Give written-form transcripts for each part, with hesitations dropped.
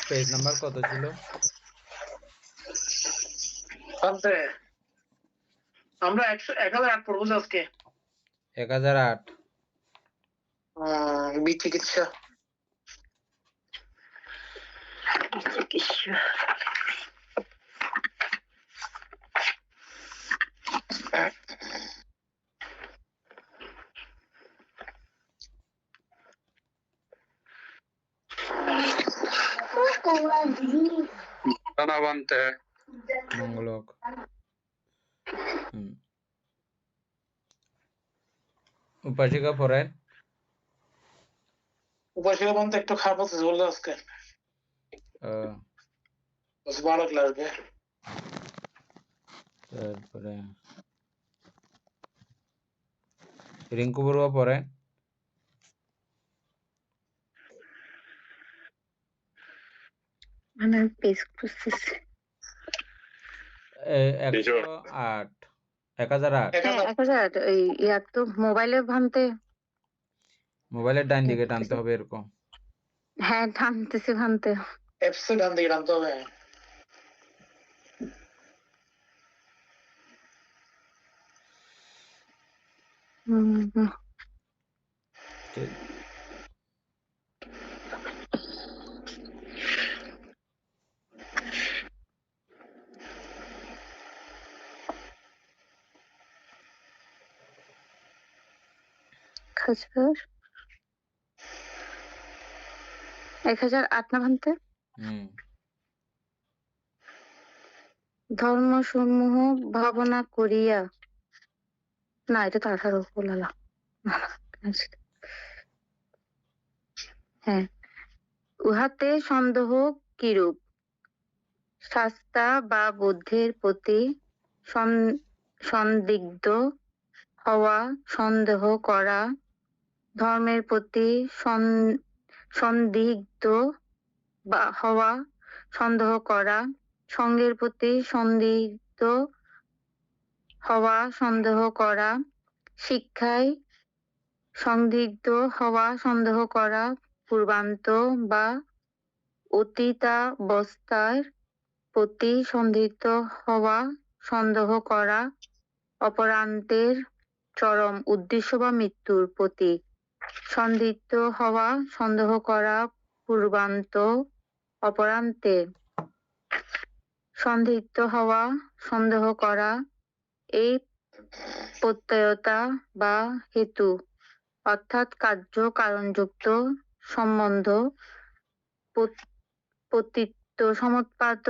Page number কত ছিল? আমরা 1008 পড়বো আজকে। 1008 বিচিকিৎসা। মঙ্গলক। উপাসিকা পড়েন। উপাসিকা বলতে একটু খারাপ হচ্ছে বললো আজকে। ভালো লাগবে। তারপরে রিঙ্কু বড়ুয়া পড়েন। মানে পেজ খুঁজতেছি। 108 1008। হ্যাঁ 1008 এই ইয়ার তো মোবাইলে ভাঙতে মোবাইলের ডান দিকে টানতে হবে এরকম। হ্যাঁ টানতেছি ভাঙতে। অ্যাপসে ডান দিকে টানতে হবে। খাজার 1008 না ভাঙতে। ধর্মসমূহ ভাবনা করিয়া, না এটা তো 18 বলালা। হ্যাঁ উহাতে সন্দেহ কিরূপ? শাস্তা বা বুদ্ধির প্রতি সন্দিগ্ধ হওয়া, সন্দেহ করা, ধর্মের প্রতি সন্দিগ্ধ হওয়া, সন্দেহ করা, সঙ্গের প্রতি সন্দিগ্ধ হওয়া, সন্দেহ করা, শিক্ষায় সন্দিগ্ধ হওয়া, সন্দেহ করা, পূর্বান্ত বা অতীতাবস্থার প্রতি সন্দিগ্ধ হওয়া, সন্দেহ করা, অপরান্তের চরম উদ্দেশ্য বা মৃত্যুর প্রতি সন্দিগ্ধ হওয়া, সন্দেহ করা, পূর্বান্ত অপরান্তে সন্দিগ্ধ হওয়া, সন্দেহ করা, এই প্রত্যয়তা বা হেতু অর্থাৎ কার্য কারণযুক্ত সম্বন্ধ, পতিত্ব সমুৎপাত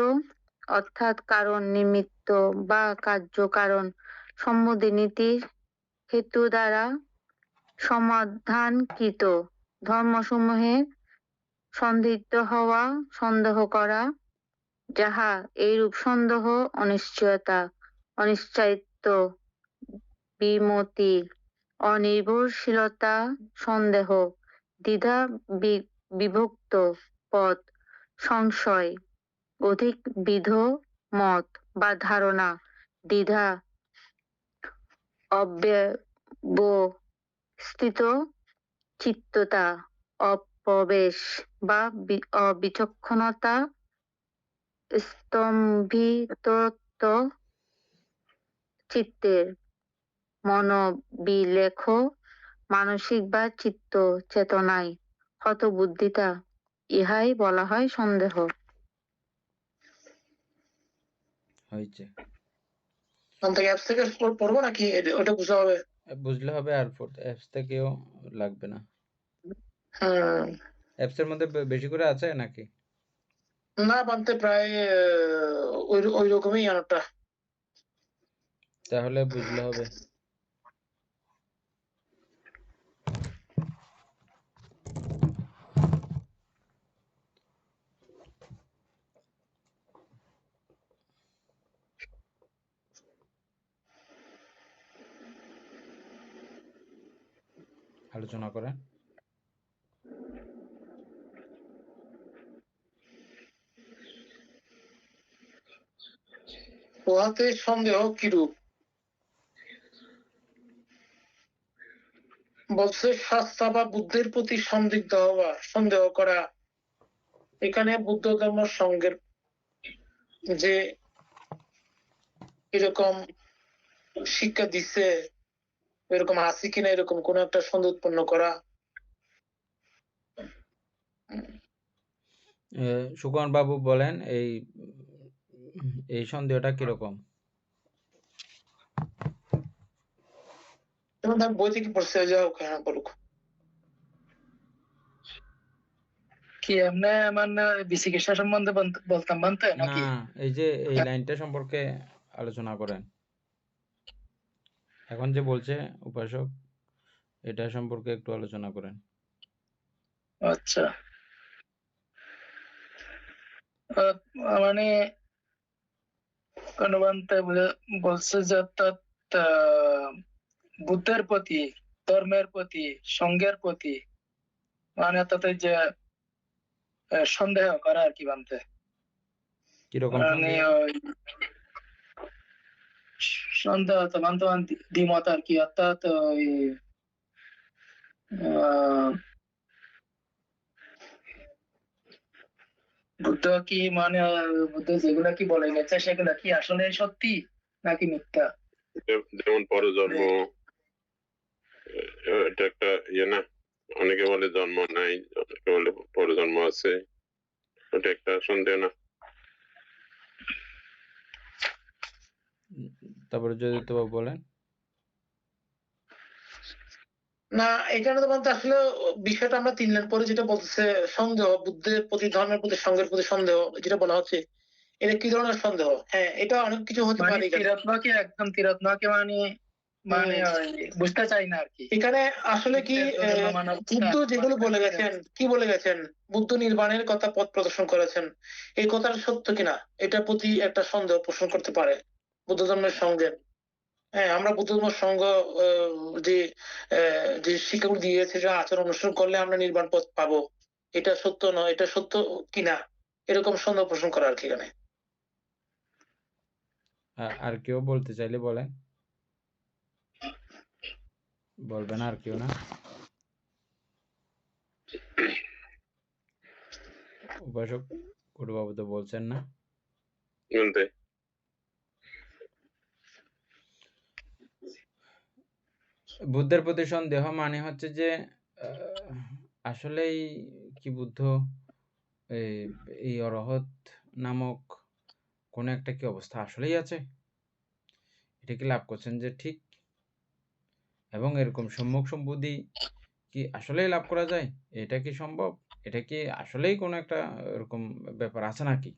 অর্থাৎ কারণ নিমিত্ত বা কার্য কারণ সম্বন্ধনীতির হেতু দ্বারা সমাধানকৃত ধর্মসমূহের সন্দিগ্ধ হওয়া, সন্দেহ করা, যাহা এইরূপ সন্দেহ অনিশ্চয়তা, অনিশ্চয়িত্ব, বিমতি, অনির্ভরশীলতা, সন্দেহ, দ্বিধা বিভক্ত পথ, সংশয়, অধিক বিধ মত বা ধারণা, দ্বিধা, অব্যবস্থিত চিত্ততা, অপবেশ বা অবিচক্ষণতা, স্তম্ভিতত্ব চিত্তের মনোবিলেখ, মানসিক বা চিত্ত চেতনায় হতবুদ্ধিতা, ইহাই বলা হয় সন্দেহ। হয়েছে। অ্যাপস থেকে পড়বো নাকি ওটা বুঝতে হবে? বুঝলে হবে, আর অ্যাপস থেকেও লাগবে না। অ্যাপস এর মধ্যে বেশি করে আছে নাকি? না বানতে প্রায় ওই রকমই অনেকটা। তাহলে বুঝলে হবে। আলোচনা করেন। উহাতে সন্দেহ কিরূপ? বলছে শাস্তা বা বুদ্ধির প্রতি সন্দিগ্ধ হওয়া, সন্দেহ করা, এখানে বুদ্ধ ধর্ম সঙ্গের যে এরকম শিক্ষা দিচ্ছে, এরকম আছে কিনা এরকম কোন একটা সন্দেহ উৎপন্ন করা। সুকুমার বাবু বলেন এই সন্দেহটা কিরকম? যেমন আমি বই থেকে পড়ছে, যাই হোক, হ্যাঁ বলুক। কি এমনি মানে বিচিকিৎসা সম্বন্ধে বলতাম বানতে না, নাকি? এই যে এই লাইনটা সম্পর্কে আলোচনা করেন। এখন যে বলছে উপাসক, এটা সম্পর্কে একটু আলোচনা করেন। আচ্ছা, মানে কনবান্তে বলছে যে অর্থাৎ বুদ্ধের প্রতি, ধর্মের প্রতি, সঙ্গের প্রতি মানে অর্থাৎ এই যে সন্দেহ করা আর কি বানতে, কিরকম মানে সন্দেহ? ওই সন্দেহ তো মানতে দ্বিমত আর কি, অর্থাৎ ওই আহ, বুদ্ধ কি মানে বুদ্ধ যেগুলা কি বলে গেছে সেগুলা কি আসলে সত্যি নাকি মিথ্যা? যেমন পরজন্ম, এটা একটা ইয়ে না, অনেকে বলে জন্ম নাই, অনেকে বলে পরজন্ম আছে, ওটা একটা সন্দেহ না? তারপরে যদি তো বলেন। না, এখানে তো বলতে আসলে বিষয়টা আমরা 3 লাইন পরে যেটা বলতেছে সন্দেহ, বুদ্ধের প্রতি, ধর্মের প্রতি, সঙ্গের প্রতি সন্দেহ, যেটা বলা হচ্ছে, এটা কি ধরনের সন্দেহ? হ্যাঁ, এটা অনেক কিছু হতে মানে পারে এখানে। তীরত্নকে একদম তীরত্নকে মানে মানে ওই বুঝতে চাই না আর কি। এখানে আসলে কি মানব বুদ্ধ যেগুলো বলে গেছেন, কি বলে গেছেন, বুদ্ধ নির্বাণের কথা পথ প্রদর্শন করেছেন, এই কথাটা সত্য কিনা এটার প্রতি একটা সন্দেহ পোষণ করতে পারে বুদ্ধ ধর্মের সঙ্গে। হ্যাঁ, আমরা বুদ্ধ ধর্মের সঙ্গ যে যে শিক্ষাগুলো দিয়েছে, যে আচার অনুসরণ করলে আমরা নির্বাণ পথ পাবো, এটা সত্য নয়, এটা সত্য কিনা এরকম সন্দেহ পোষণ করা আর কি এখানে। আর কেউ বলতে চাইলে বলেন, বলবেন আর কেউ না? উপাসক গুরুবাবু তো বলছেন না। বলতে বুদ্ধের প্রতি সন্দেহ মানে হচ্ছে যে আসলেই কি বুদ্ধ এই অরহত নামক কোন একটা কি অবস্থা আসলেই আছে, এটা কি লাভ করছেন যে ঠিক, এবং এরকম সম্যক সম্বুদ্ধি কি আসলেই লাভ করা যায়, এটা কি সম্ভব, এটা কি আসলেই কোনো একটা এরকম ব্যাপার আছে নাকি,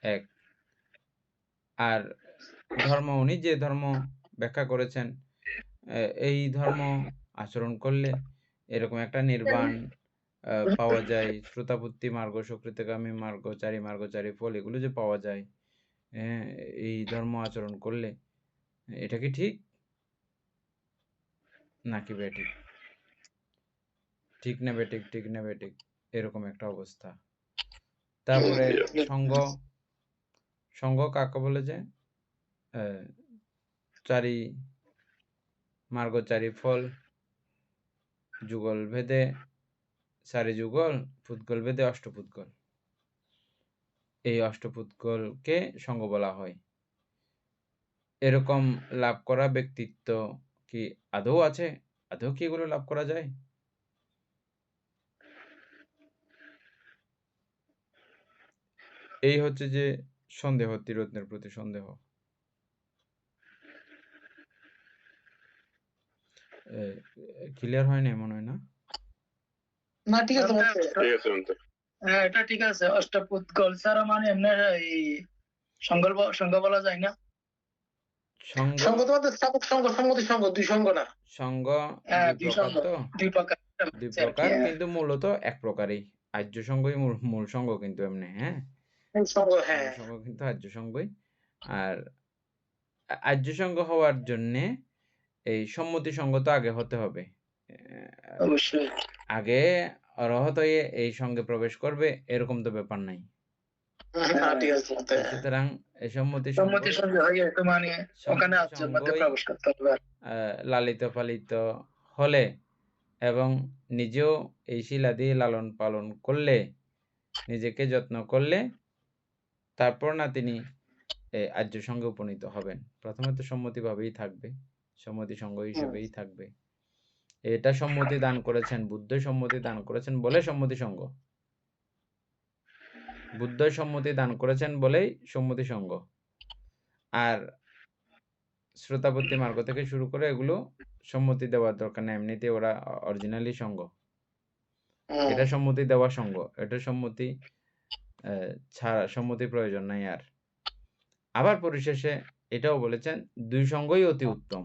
এক। আর ধর্ম, উনি যে ধর্ম ব্যাখ্যা করেছেন, এই ধর্ম আচরণ করলে এরকম একটা নির্বাণ পাওয়া যায়, শ্রোতাপত্তি মার্গ, সুকৃতগামী মার্গ, চারি ফল, এগুলো যে পাওয়া যায় এই ধর্ম আচরণ করলে, এটা কি ঠিক নাকি বেঠিক, ঠিক না বেঠিক, ঠিক না বেঠিক, এরকম একটা অবস্থা। তারপরে সঙ্গ কাকে বলে? যে চারি মার্গ, চারি ফল, যুগল ভেদে চারি যুগল, পুদ্গল ভেদে অষ্টপুদ্গল, এই অষ্টপুদ্গলকে সঙ্গ বলা হয়। এরকম লাভ করা ব্যক্তিত্ব কি আদৌ আছে? আদৌ কি এগুলো লাভ করা যায়? এই হচ্ছে যে সন্দেহ, তীরত্নের প্রতি সন্দেহ। ক্লিয়ার হয় না মনে হয় না? না, ঠিক আছে বলছে। ঠিক আছে বলতে হ্যাঁ, এটা ঠিক আছে। অষ্টপুদ্গল ছাড়া মানে এমনি এই সঙ্গ বলা যায় না। সঙ্গ তো আমাদের স্থাপক সঙ্গ, সম্মতি সঙ্গ, দুই সঙ্গ না। সঙ্গ দুই দুই প্রকার, তো দুই প্রকার দুই প্রকার, কিন্তু মূলত এক প্রকারই। আর্য সঙ্গই মূল সঙ্গ কিন্তু এমনি, হ্যাঁ, সঙ্গ, হ্যাঁ, সঙ্গ কিন্তু আর্য সঙ্গই। আর আর্য সঙ্গ হওয়ার জন্যে এই সম্মতি সঙ্গ তো আগে হতে হবে, অবশ্যই। আগে অরহত হয়ে এই সঙ্গে প্রবেশ করবে এরকম তো ব্যাপার নাই। ঠিক আছে। সুতরাং এই সম্মতি সঙ্গ হয়ে তো মানে ওখানে আর্যের মধ্যে প্রবেশ করতে হবে। লালিত পালিত হলে এবং নিজেও এই শিলাদি লালন পালন করলে, নিজেকে যত্ন করলে তারপর না তিনি আর্য সঙ্গে উপনীত হবেন। প্রথমে তো সম্মতিভাবেই থাকবে, সম্মতি সঙ্গ হিসেবেই থাকবে। এটা সম্মতি দান করেছেন, বুদ্ধই সম্মতি দান করেছেন বলে সম্মতি সঙ্গ। বুদ্ধই সম্মতি দান করেছেন বলেই সম্মতি সঙ্গ। আর শ্রোতাপত্তি মার্গ থেকে শুরু করে এগুলো সম্মতি দেওয়ার দরকার নেই, এমনিতে ওরা অরিজিনালি সঙ্গ। এটা সম্মতি দেওয়া সঙ্গ, এটা সম্মতি ছাড়া সম্মতি প্রয়োজন নাই। আর আবার পরিশেষে এটাও বলেছেন দুই সঙ্গই অতি উত্তম।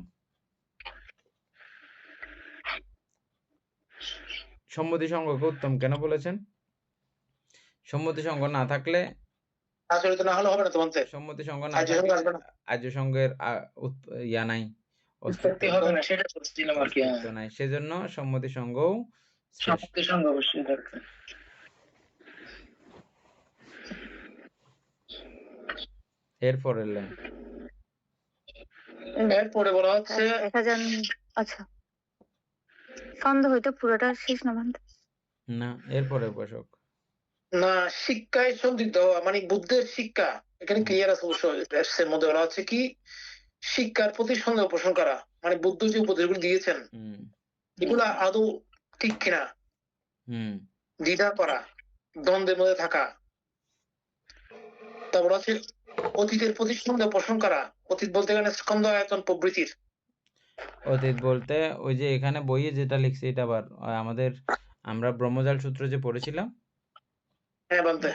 সম্মতি সঙ্গকে উত্তম কেন বলেছেন? সম্মতি সঙ্গ না থাকলে, আচরিত না হলে হবে না তোমার সম্মতি সঙ্গ না আর্য সঙ্গ থাকলে আসবে না। আর্য সঙ্গের ইয়া নাই, উৎপত্তি হবে না, সেটা বলছিলাম আর কি। অস্তিত্ব নাই। সেজন্য সম্মতি সঙ্গও শ্রেষ্ঠ। সম্মতি সঙ্গ অবশ্যই দরকার। এরপরের লাইন, এরপরে বলা হচ্ছে 1000 আচ্ছা সন্দেহ হইতে পুরোটা শেষ না বান্ধব? না এরপরে উপাসক। না, শিক্ষায় সন্দিগ্ধ হওয়া মানে বুদ্ধের শিক্ষা এখানে ক্লিয়ার আছে অবশ্যই। এর মধ্যে বলা হচ্ছে কি শিক্ষার প্রতি সন্দেহ পোষণ করা, মানে বুদ্ধ যে উপদেশগুলো দিয়েছেন এগুলা আদৌ ঠিক কিনা, দ্বিধা করা, দ্বন্দ্বের মধ্যে থাকা। তারপর হচ্ছে অতীতের প্রতি সন্দেহ পোষণ করা। অতীত বলতে গেলে স্কন্ধ আয়তন প্রবৃতির। অতীত বলতে ওই যে এখানে বইয়ে যেটা লিখছে এটা আবার আমাদের আমরা ব্রহ্মজাল সূত্র যে পড়েছিলাম, হ্যাঁ বান্তে,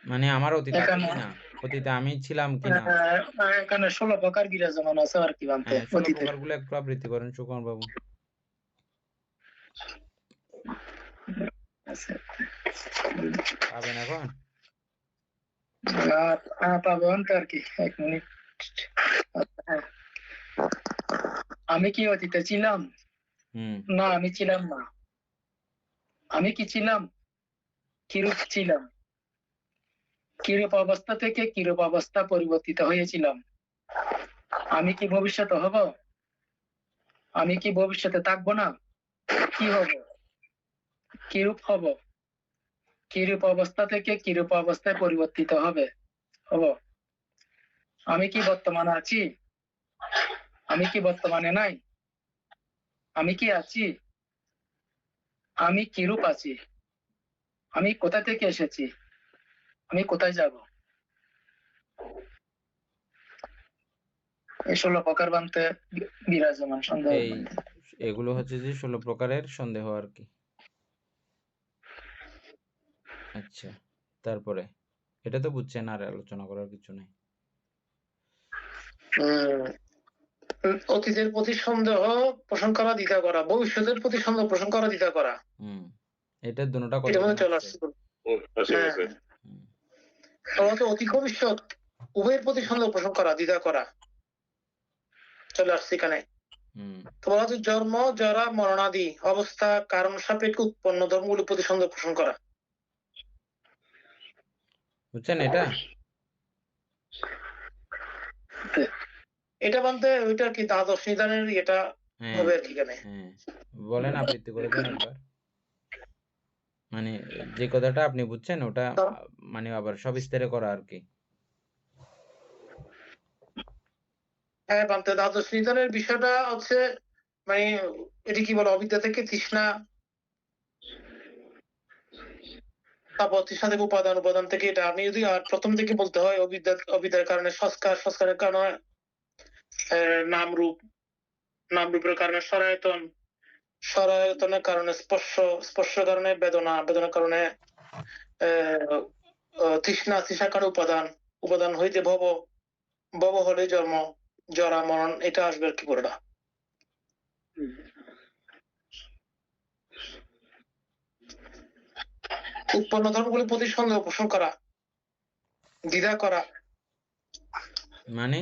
মানে আমার অতীত আছে এখানে কিনা, অতীতে আমি ছিলাম কিনা। এখানে 16 প্রকার বিরাজমান আছে আর কি বানতে। 16 প্রকার গুলো একটু আবৃত্তি করেন সুকুমার বাবু। পাবেন এখন? পাবেন তো আর কি, 1 মিনিট। আমি কি অতীতে ছিলাম? না, আমি ছিলাম না। আমি কি ছিলাম? কিরূপ ছিলাম? কিরূপ অবস্থা থেকে কিরূপ অবস্থা পরিবর্তিত হয়েছিলাম? আমি কি ভবিষ্যতে হব? আমি কি ভবিষ্যতে থাকবো না? কি হব? কিরূপ হব? কিরূপ অবস্থা থেকে কিরূপ অবস্থায় পরিবর্তিত হব? আমি কি বর্তমানে আছি? আমি কি বর্তমানে নাই? আমি কি আছি? আমি কিরূপ আছি? আমি কোথা থেকে এসেছি? আমি কোথায় যাব? এই 16 প্রকার বানতে বিরাজমান সন্দেহ। এই এগুলো হচ্ছে যে 16 প্রকারের সন্দেহ আর কি। আচ্ছা, তারপরে এটা তো বুঝছেন, আর আলোচনা করার কিছু নাই। অতীতের প্রতি সন্দেহ পোষণ করা, দ্বিধা করা, ভবিষ্যতের প্রতি সন্দেহ পোষণ করা, দ্বিধা করা, এটা দুটোটা কথা এটার মধ্যে চলে আসছে। অতীত ভবিষ্যৎ উভয়ের প্রতি সন্দেহ পোষণ করা, দ্বিধা করা চলে আসছে এখানে। তোমার হচ্ছে জন্ম জরা মরণাদি অবস্থা কারণ সাপেক্ষে উৎপন্ন ধর্মগুলোর প্রতি সন্দেহ পোষণ করা। বুঝছেন এটা? এটা বলতে ওইটা কি দ্বাদশ নিদানের এটা হবে আর কি। এখানে বলেন, আবৃত্তি করে দেন একবার। মানে যে কথাটা আপনি বুঝছেন ওটা মানে আবার সবিস্তারে করা আর কি। হ্যাঁ বান্তে, দ্বাদশ নিদানের বিষয়টা হচ্ছে মানে এটি কি বলে অবিদ্যা থেকে তৃষ্ণা, তারপর তৃষ্ণা থেকে উপাদান, উপাদান থেকে এটা আপনি যদি প্রথম থেকে বলতে হয় অবিদ্যার কারণে সংস্কার, সংস্কারের কারণে নামরূপ, নামরূপের কারণে সরায়তন, সরায়তনের কারণে স্পর্শ, স্পর্শের কারণে বেদনা, বেদনার কারণে তৃষ্ণা, তৃষ্ণার কারণে উপাদান, উপাদান হইতে ভব, ভব হলে জন্ম জরা মরণ, এটা আসবে আর কি পুরোটা। উৎপন্ন ধর্মগুলির প্রতি সন্দেহ পোষণ করা, দ্বিধা করা, মানে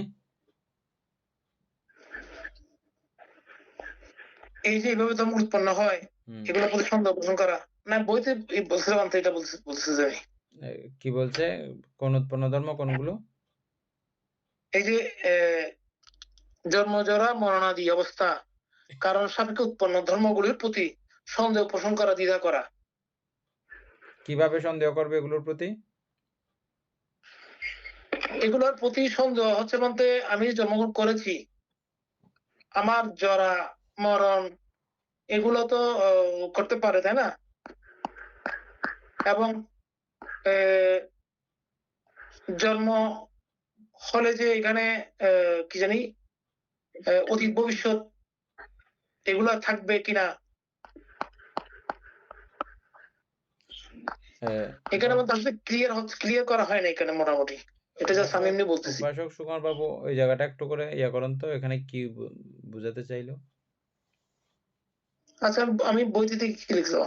এই যে এইভাবে ধর্ম উৎপন্ন হয় এগুলোর প্রতি সন্দেহ পোষণ করা। না বইতে বলছিলাম এটা বলছে যে কি বলছে, কোন উৎপন্ন ধর্ম কোনগুলো? এই যে জন্ম জরা মরণাদি অবস্থা কারণ সাপেক্ষে উৎপন্ন ধর্মগুলির প্রতি সন্দেহ পোষণ করা, দ্বিধা করা। কিভাবে সন্দেহ করবে এগুলোর প্রতি? এগুলোর প্রতি সন্দেহ হচ্ছে বলতে, আমি জন্মগ্রহণ করেছি, আমার জরা মরণ এগুলো তো করতে পারে, তাই না? এবং জন্ম হলে যে এখানে কি জানি অতীত ভবিষ্যৎ এগুলো থাকবে কিনা, এখানে মধ্যে আসলে ক্লিয়ার করা হয় না এখানে মোটামুটি। এটা জাস্ট আমি এমনি বলতেছি। উপাসক সুকুমার বাবু ওই জায়গাটা একটু করে ইয়া করেন তো, এখানে কি বুঝাতে চাইলো? আচ্ছা, আমি বইতে থেকে কি লিখছো?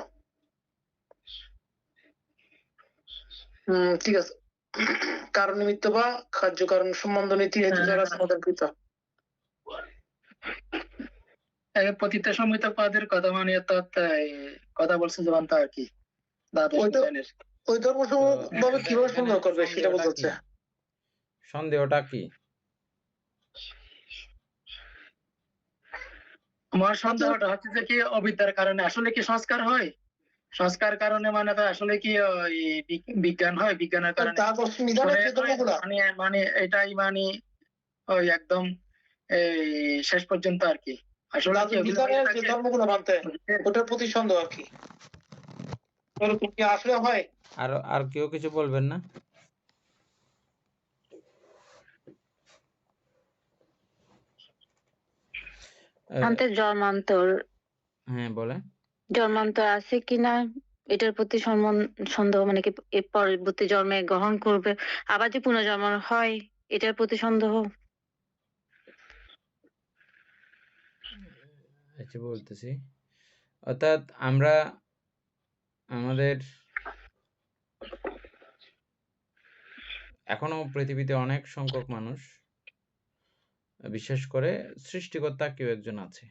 ঠিক আছে। কারণ নিমিত্ত বা কার্যকারণ সম্বন্ধ নীতি হেতু দ্বারা সমাধানকৃত। পতিত সমিত পদের কথা মানে তো কথা বলছে যেমন তা আর কি ওই ধর্ম ভাবে কিভাবে সন্দেহ করবে সেটা বলতে হচ্ছে। সন্দেহটা কি? আমার সন্দেহটা হচ্ছে যে কি অবিদ্যার কারণে আসলে কি সংস্কার হয়, সংস্কার কারণে মানে তো আসলে কি বিজ্ঞান হয়, বিজ্ঞানের কারণে মানে মানে এটাই মানে ওই একদম এই শেষ পর্যন্ত আর কি। আসলে যে ধর্মগুলো মানতে ওটার প্রতি সন্দেহ আর কি, এরকম কি আসলে হয়? আর কেউ কিছু বলবেন না? জন্মান্তর, হ্যাঁ বলে, জন্মান্তর আছে কিনা এটার প্রতি সন্দেহ, মানে কি এর পরবর্তী জন্মে গ্রহণ করবে, আবার যে পুনর্জন্ম হয় এটার প্রতি সন্দেহ। আচ্ছা বলতেছি, অর্থাৎ আমরা আমাদের এখনো পৃথিবীতে অনেক সংখ্যক মানুষ বিশ্বাস করে সৃষ্টিকর্তা কেউ একজন আছে,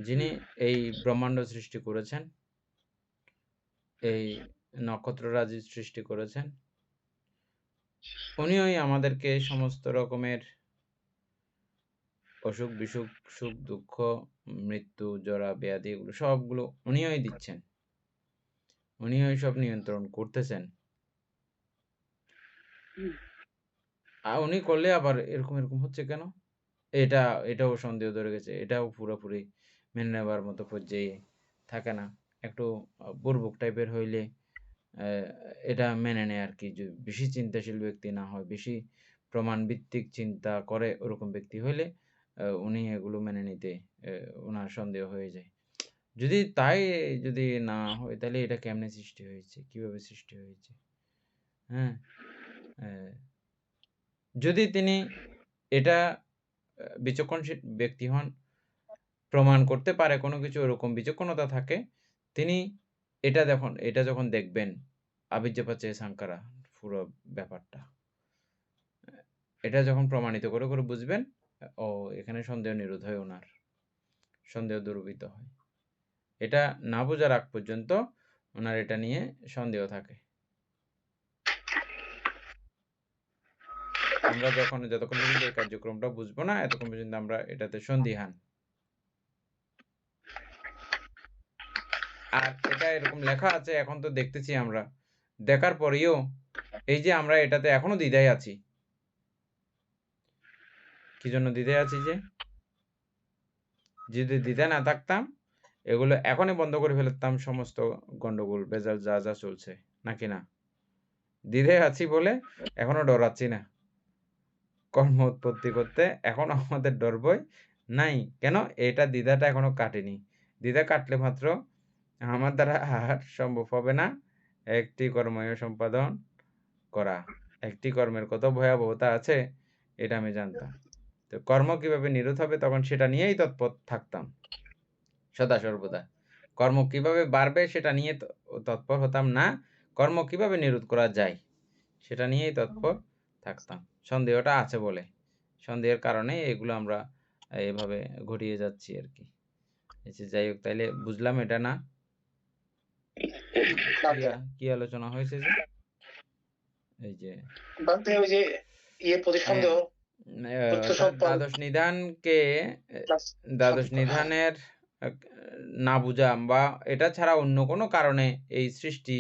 যিনি এই ব্রহ্মাণ্ড সৃষ্টি করেছেন, এই নক্ষত্ররাজি সৃষ্টি করেছেন। উনিই আমাদেরকে সমস্ত রকমের অসুখ বিসুখ, সুখ দুঃখ, মৃত্যু, জরা ব্যাধি এগুলো সবগুলো উনিই দিচ্ছেন, উনিই সব নিয়ন্ত্রণ করতেছেন। আর উনি করলে আবার এরকম হচ্ছে কেন, এটাও সন্দেহ ধরে গেছে। এটাও পুরোপুরি মেনে নেবার মতো পর্যায়ে থাকে না, একটু বুর্বক টাইপের হইলে এটা মেনে নেয় আর কি। বেশি চিন্তাশীল ব্যক্তি না হয়, বেশি প্রমাণ ভিত্তিক চিন্তা করে ওরকম ব্যক্তি হইলে উনি এগুলো মেনে নিতে ওনার সন্দেহ হয়ে যায়। যদি না হয় তাহলে এটা কেমনে সৃষ্টি হয়েছে, কিভাবে সৃষ্টি হয়েছে? হ্যাঁ, যদি তিনি এটা বিচক্ষণশীল ব্যক্তি হন, প্রমাণ করতে পারে কোনো কিছু, ওরকম বিচক্ষণতা থাকে, তিনি এটা যখন দেখবেন আবিজ্ঞাপাচে সাংকারা পুরো ব্যাপারটা, এটা যখন প্রমাণিত করে বুঝবেন, ও এখানে সন্দেহ নিরোধ হয়, ওনার সন্দেহ দূরীভূত হয়। এটা না বোঝার আগ পর্যন্ত ওনার এটা নিয়ে সন্দেহ থাকে। আমরা যতক্ষণ পর্যন্ত এই কার্যক্রমটা বুঝবো না, এতক্ষণ পর্যন্ত আমরা এটাতে সন্দিহান। আর এটা এরকম লেখা আছে, এখন তো দেখতেছি আমরা, দেখার পরেও এই যে আমরা এটাতে এখনো দ্বিধায় আছি। কি জন্য দ্বিধায় আছি? যে যদি দ্বিধা না থাকতাম, এগুলো এখনই বন্ধ করে ফেলতাম, সমস্ত গন্ডগোল বেজাল যা যা চলছে, নাকি না? দ্বিধায় আছি বলে এখনো ডরাচ্ছি না কর্ম উৎপত্তি করতে, এখনো আমাদের ডর ভয় নাই। কেন? এটা দ্বিধাটা এখনো কাটেনি। দ্বিধা কাটলে মাত্র আমার দ্বারা আর সম্ভব হবে না একটি কর্মীয় সম্পাদন করা। একটি কর্মের কত ভয়াবহতা আছে এটা আমি জানতাম। তো কর্ম কিভাবে নিরোধ হবে তখন সেটা নিয়েই তৎপর থাকতাম সদা সর্বদা। কর্ম কিভাবে বাড়বে সেটা নিয়ে তৎপর হতাম না, কর্ম কিভাবে নিরোধ করা যায় সেটা নিয়েই তৎপর থাকতাম। সন্দেহটা আছে বলে, সন্দেহের কারণে এগুলো আমরা এভাবে ঘটিয়ে যাচ্ছি আর কি। যাই হোক, তাইলে বুঝলাম এটা না কি আলোচনা হয়েছে, যে এই যে ওই যে প্রতি সন্দেহ, অর্থাৎ দ্বাদশ নিধানকে দ্বাদশ নিধানের না বুঝা বা এটা ছাড়া অন্য কোনো কারণে এই সৃষ্টি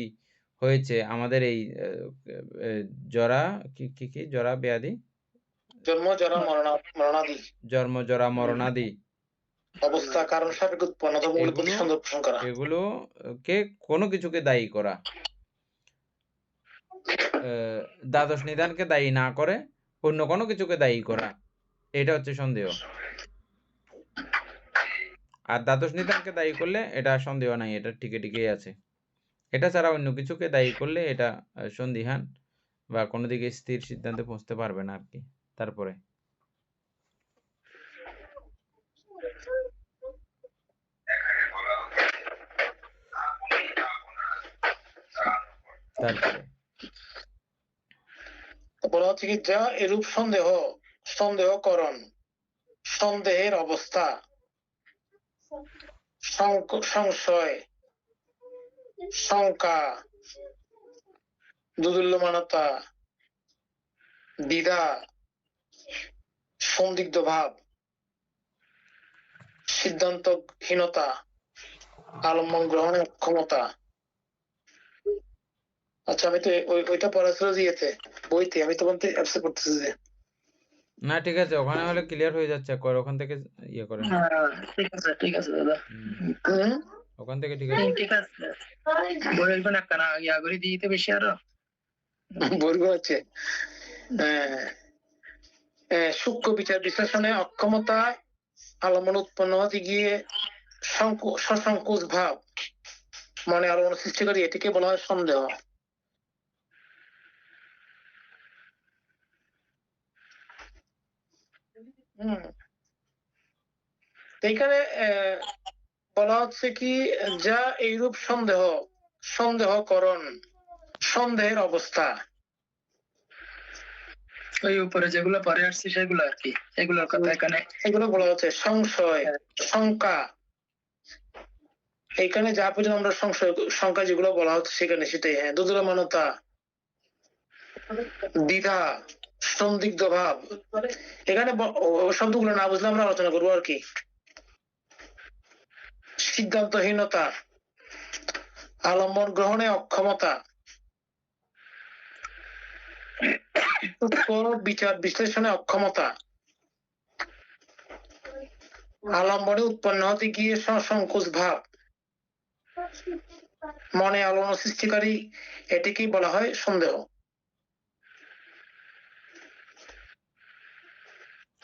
হয়েছে আমাদের এই জরা কি জরা ব্যাধি, জন্ম জরা মরণাদি, জন্ম জরা মরণাদি অবস্থা কারণ সাপেক্ষে উৎপন্ন ধর্মগুলোর প্রতি সন্দেহ পোষণ করা, এগুলোকে কোনো কিছুকে দায়ী করা, দ্বাদশ নিধানকে দায়ী না করে অন্য কোনো কিছুকে দায়ী করা, এটা হচ্ছে সন্দেহ। আর দ্বাদশ নিধানকে দায়ী করলে এটা সন্দেহ নাই, এটা ঠিকই আছে। এটা ছাড়া অন্য কিছুকে দায়ী করলে এটা সন্দিহান বা কোনো দিকে স্থির সিদ্ধান্তে পৌঁছতে পারবে না আর কি। তারপরে বলা হচ্ছে কি যা এরূপ সন্দেহকরণ, সন্দেহের অবস্থা, সংশয়, শঙ্কা, দুদুল্যমানতা, দ্বিধা, সন্দিগ্ধ ভাব, সিদ্ধান্তহীনতা, আলম্বন গ্রহণের অক্ষমতা। আচ্ছা, আমি তো ওইটা পড়াশোনা দিয়েছে বইতে, আমি তখন অ্যাপসে পড়তেছি যে না ঠিক আছে, ওখানে হলে ক্লিয়ার হয়ে যাচ্ছে, ওখান থেকে ইয়ে করেন। ঠিক আছে দাদা, ওখান থেকে ঠিক আছে, ঠিক আছে। বলবেন একটা ইয়া করে দিতে বেশি আরো বলবো হচ্ছে সূক্ষ্ম বিচার বিশ্লেষণে অক্ষমতা, আলম্বন উৎপন্ন হতে গিয়ে সসংকোচ ভাব, মনে আলম্বন সৃষ্টিকারী, এটিকে বলা হয় সন্দেহ। এখানে বলা হচ্ছে কি যা এইরূপ সন্দেহকরণ, সন্দেহের অবস্থা, ওই উপরে যেগুলো পরে আসছে সেগুলো আর কি, এগুলোর কথা এখানে এগুলো বলা হচ্ছে সংশয়, শঙ্কা। এখানে যা পর্যন্ত আমরা সংখ্যা যেগুলো বলা হচ্ছে সেখানে সেটাই, হ্যাঁ, দুদুল্যমানতা, দ্বিধা, সন্দিগ্ধ ভাব। এখানে শব্দগুলো না বুঝলে আমরা আলোচনা করবো আর কি। সিদ্ধান্তহীনতা, আলম্বন গ্রহণে অক্ষমতা, বিচার বিশ্লেষণে অক্ষমতা, আলম্বনে উৎপন্ন হতে গিয়ে সসংকোচ ভাব, মনে আলোড়ন সৃষ্টিকারী, এটিকেই বলা হয় সন্দেহ।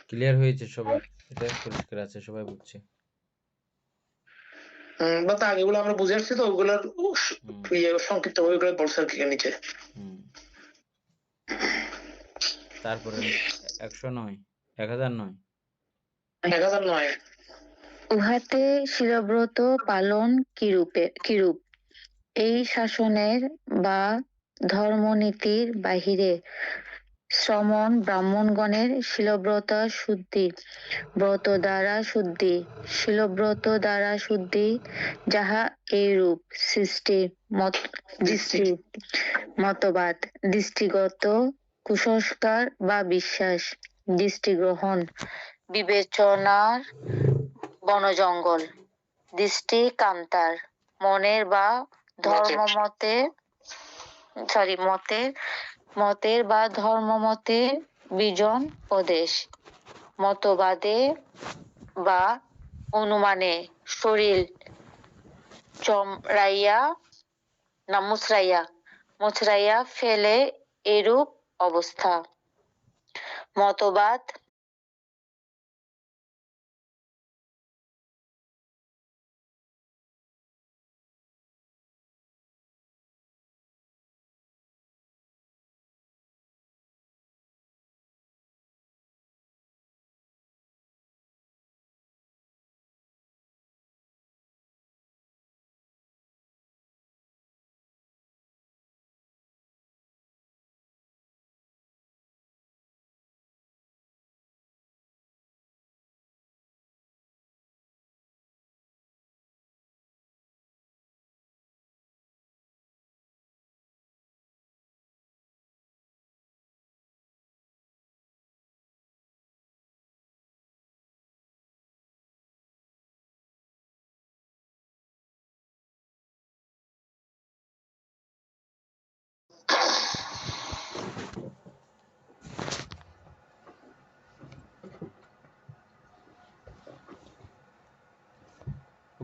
ক্লিয়ার হয়েছে সবার? এটা পরিষ্কার আছে, সবাই বুঝছে? বা তা আগেগুলো আমরা বুঝে আসছি, তো ওইগুলোর সংক্ষিপ্ত ওইগুলো বলছে আর কি নিচে। তারপরে 109 1009 উহাতে শিরব্রত পালন কিরূপ, এই শাসনের বা ধর্মনীতির বাহিরে শ্রমণ ব্রাহ্মণগণের শিলব্রত শুদ্ধি, ব্রত দ্বারা শুদ্ধি, শিলব্রত দ্বারা শুদ্ধি, যাহা এইরূপ দৃষ্টি মতবাদ, দৃষ্টিগত কুসংস্কার বা বিশ্বাস, দৃষ্টিগ্রহণ, বিবেচনার বনজঙ্গল, দৃষ্টি কান্তার, মনের বা মতের বা ধর্মমতের বিজন প্রদেশ, মতবাদে বা অনুমানে শরীর মুচড়াইয়া ফেলে এরূপ অবস্থা। মতবাদ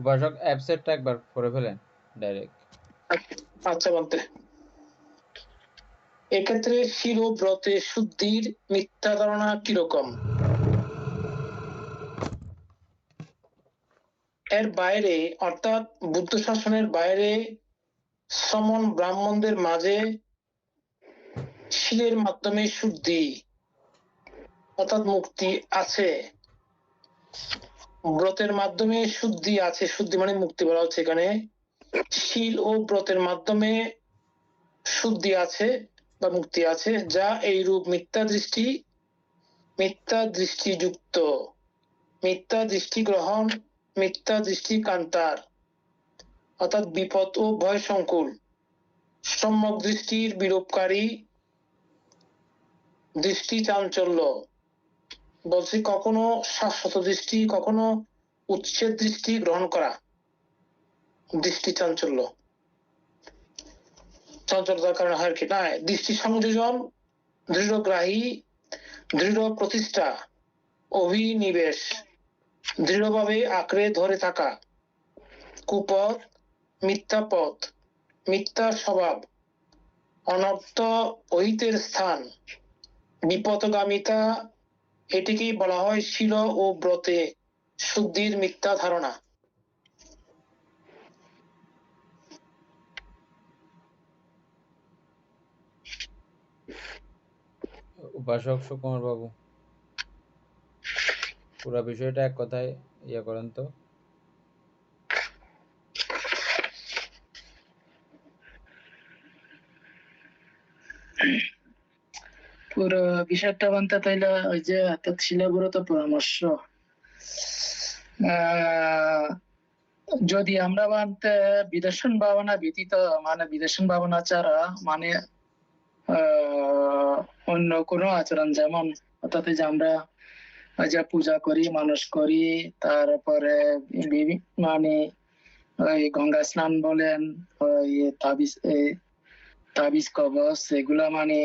উপাসক অ্যাপসেটটা একবার করে ফেলেন ডাইরেক্ট। আচ্ছা বলতে এক্ষেত্রে শিল ও ব্রতে শুদ্ধির মিথ্যা ধারণা কিরকম? এর বাইরে অর্থাৎ বুদ্ধ শাসনের বাইরে শ্রমণ ব্রাহ্মণদের মাঝে শিলের মাধ্যমে শুদ্ধি অর্থাৎ মুক্তি আছে, ব্রতের মাধ্যমে শুদ্ধি আছে, শুদ্ধি মানে মুক্তি বলা হচ্ছে এখানে। শিল ও ব্রতের মাধ্যমে শুদ্ধি আছে বা মুক্তি আছে, যা এইরূপ মিথ্যা দৃষ্টিযুক্ত, মিথ্যা দৃষ্টি গ্রহণ, মিথ্যা দৃষ্টি কান্তার অর্থাৎ বিপদ ও ভয় সংকুল, সম্যক দৃষ্টির বিরূপকারী দৃষ্টি চাঞ্চল্য। বলছি কখনো শাশ্বত দৃষ্টি, কখনো উচ্ছেদ দৃষ্টি গ্রহণ করা, দৃষ্টি চঞ্চলতার কারণে হয় কি না, দৃষ্টি সংযোজন, দৃঢ়গ্রাহী, দৃঢ় প্রতিষ্ঠা, অভিনিবেশ, দৃঢ়ভাবে আঁকড়ে ধরে থাকা, কুপথ, মিথ্যা পথ, মিথ্যা স্বভাব, অনর্থ অহিতের স্থান, বিপদগামিতা, এটিকেই বলা হয় শিল ও ব্রতে শুদ্ধির মিথ্যা ধারণা। উপাসক সুকুমার বাবু, পুরো বিষয়টা এক কথায় ইয়ে করেন তো। পুরো বিষয়টা বানতে তাইলে ওই যে শিলাব্রত পরামর্শ, যদি আমরা মানতে বিদর্শন ভাবনা ব্যতীত, মানে বিদর্শন ভাবনা ছাড়া মানে অন্য কোনো আচরণ, যেমন অর্থাৎ যে আমরা যা পূজা করি, মানুষ করি, তারপরে মানে ওই গঙ্গা স্নান বলেন, ওই তাবিজ কবচ, এগুলা মানে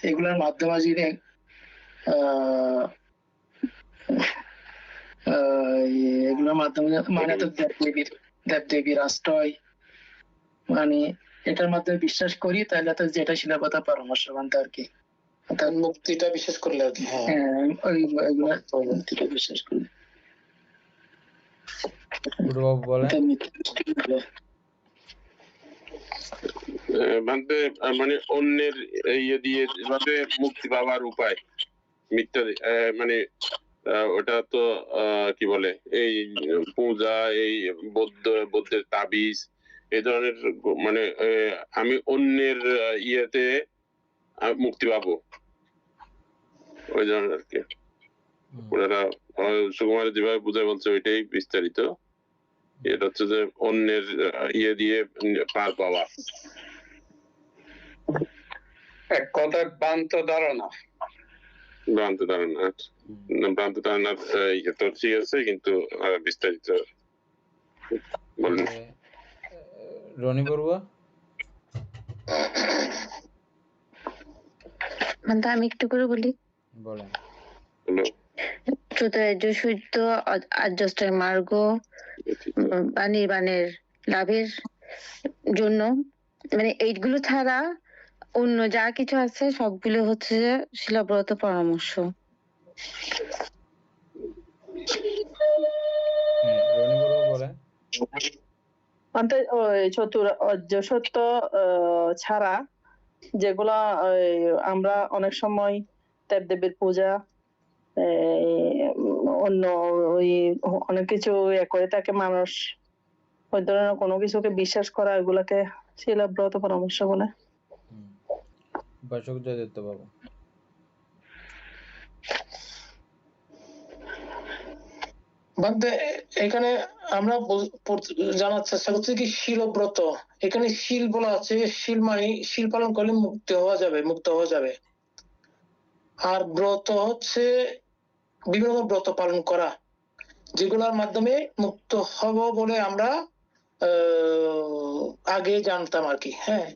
এগুলার মাধ্যমে যদি এগুলোর মাধ্যমে মানে তো দেবদেবীর আশ্রয়, মানে এটার মাধ্যমে বিশ্বাস করি, তাহলে তো যেটা শিলাবতা পরামর্শ মানতে আর কি, অর্থাৎ মুক্তিটা বিশ্বাস করলে আর কি। হ্যাঁ, ওই মুক্তিটা বিশ্বাস করলে। গুরুবাবু বলেন। ভান্তে মানে অন্যের ইয়ে দিয়ে যেভাবে মুক্তি পাওয়ার উপায় মিথ্যা মানে ওটা তো কি বলে এই পূজা, এই বৌদ্ধের তাবিজ, এই ধরনের মানে আমি অন্যের ইয়েতে মুক্তি পাবো, ওই ধরনের আর কি। ওনারা সুকুমার যেভাবে বুঝায় বলছে ওইটাই বিস্তারিত। এটা হচ্ছে যে অন্যের ইয়ে দিয়ে পার পাওয়া, এক কথায় ভ্রান্ত ধারণা। ভ্রান্ত ধারণার ইয়ে তো ঠিক আছে, কিন্তু বিস্তারিত বলেন। রনি বড়ুয়া। আমি একটু করে বলি। বলেন। সূত্র আর্যষ্টায় মার্গ বা নির্বাণের লাভের জন্য, মানে এইগুলো ছাড়া অন্য যা কিছু আছে সবগুলো হচ্ছে শিলাব্রত পরামর্শ। রনি বড়ুয়া বলেন। সত্য ছাড়া যেগুলা আমরা অনেক সময় দেবদেবীর পূজা, অন্য ওই অনেক কিছু করে থাকে মানুষ, ওই ধরনের কোনো কিছুকে বিশ্বাস করা, এগুলাকে শিলাব্রত পরামর্শ বলে। উপাসক জয়দত্ত বাবু। এখানে আমরা জানার চেষ্টা করছি কি শিলব্রত, এখানে শিল বলা আছে, শিল মানে শিল পালন করলে মুক্ত হওয়া যাবে। আর ব্রত হচ্ছে বিভিন্ন ব্রত পালন করা, যেগুলোর মাধ্যমে মুক্ত হব বলে আমরা আগে জানতাম আর কি। হ্যাঁ,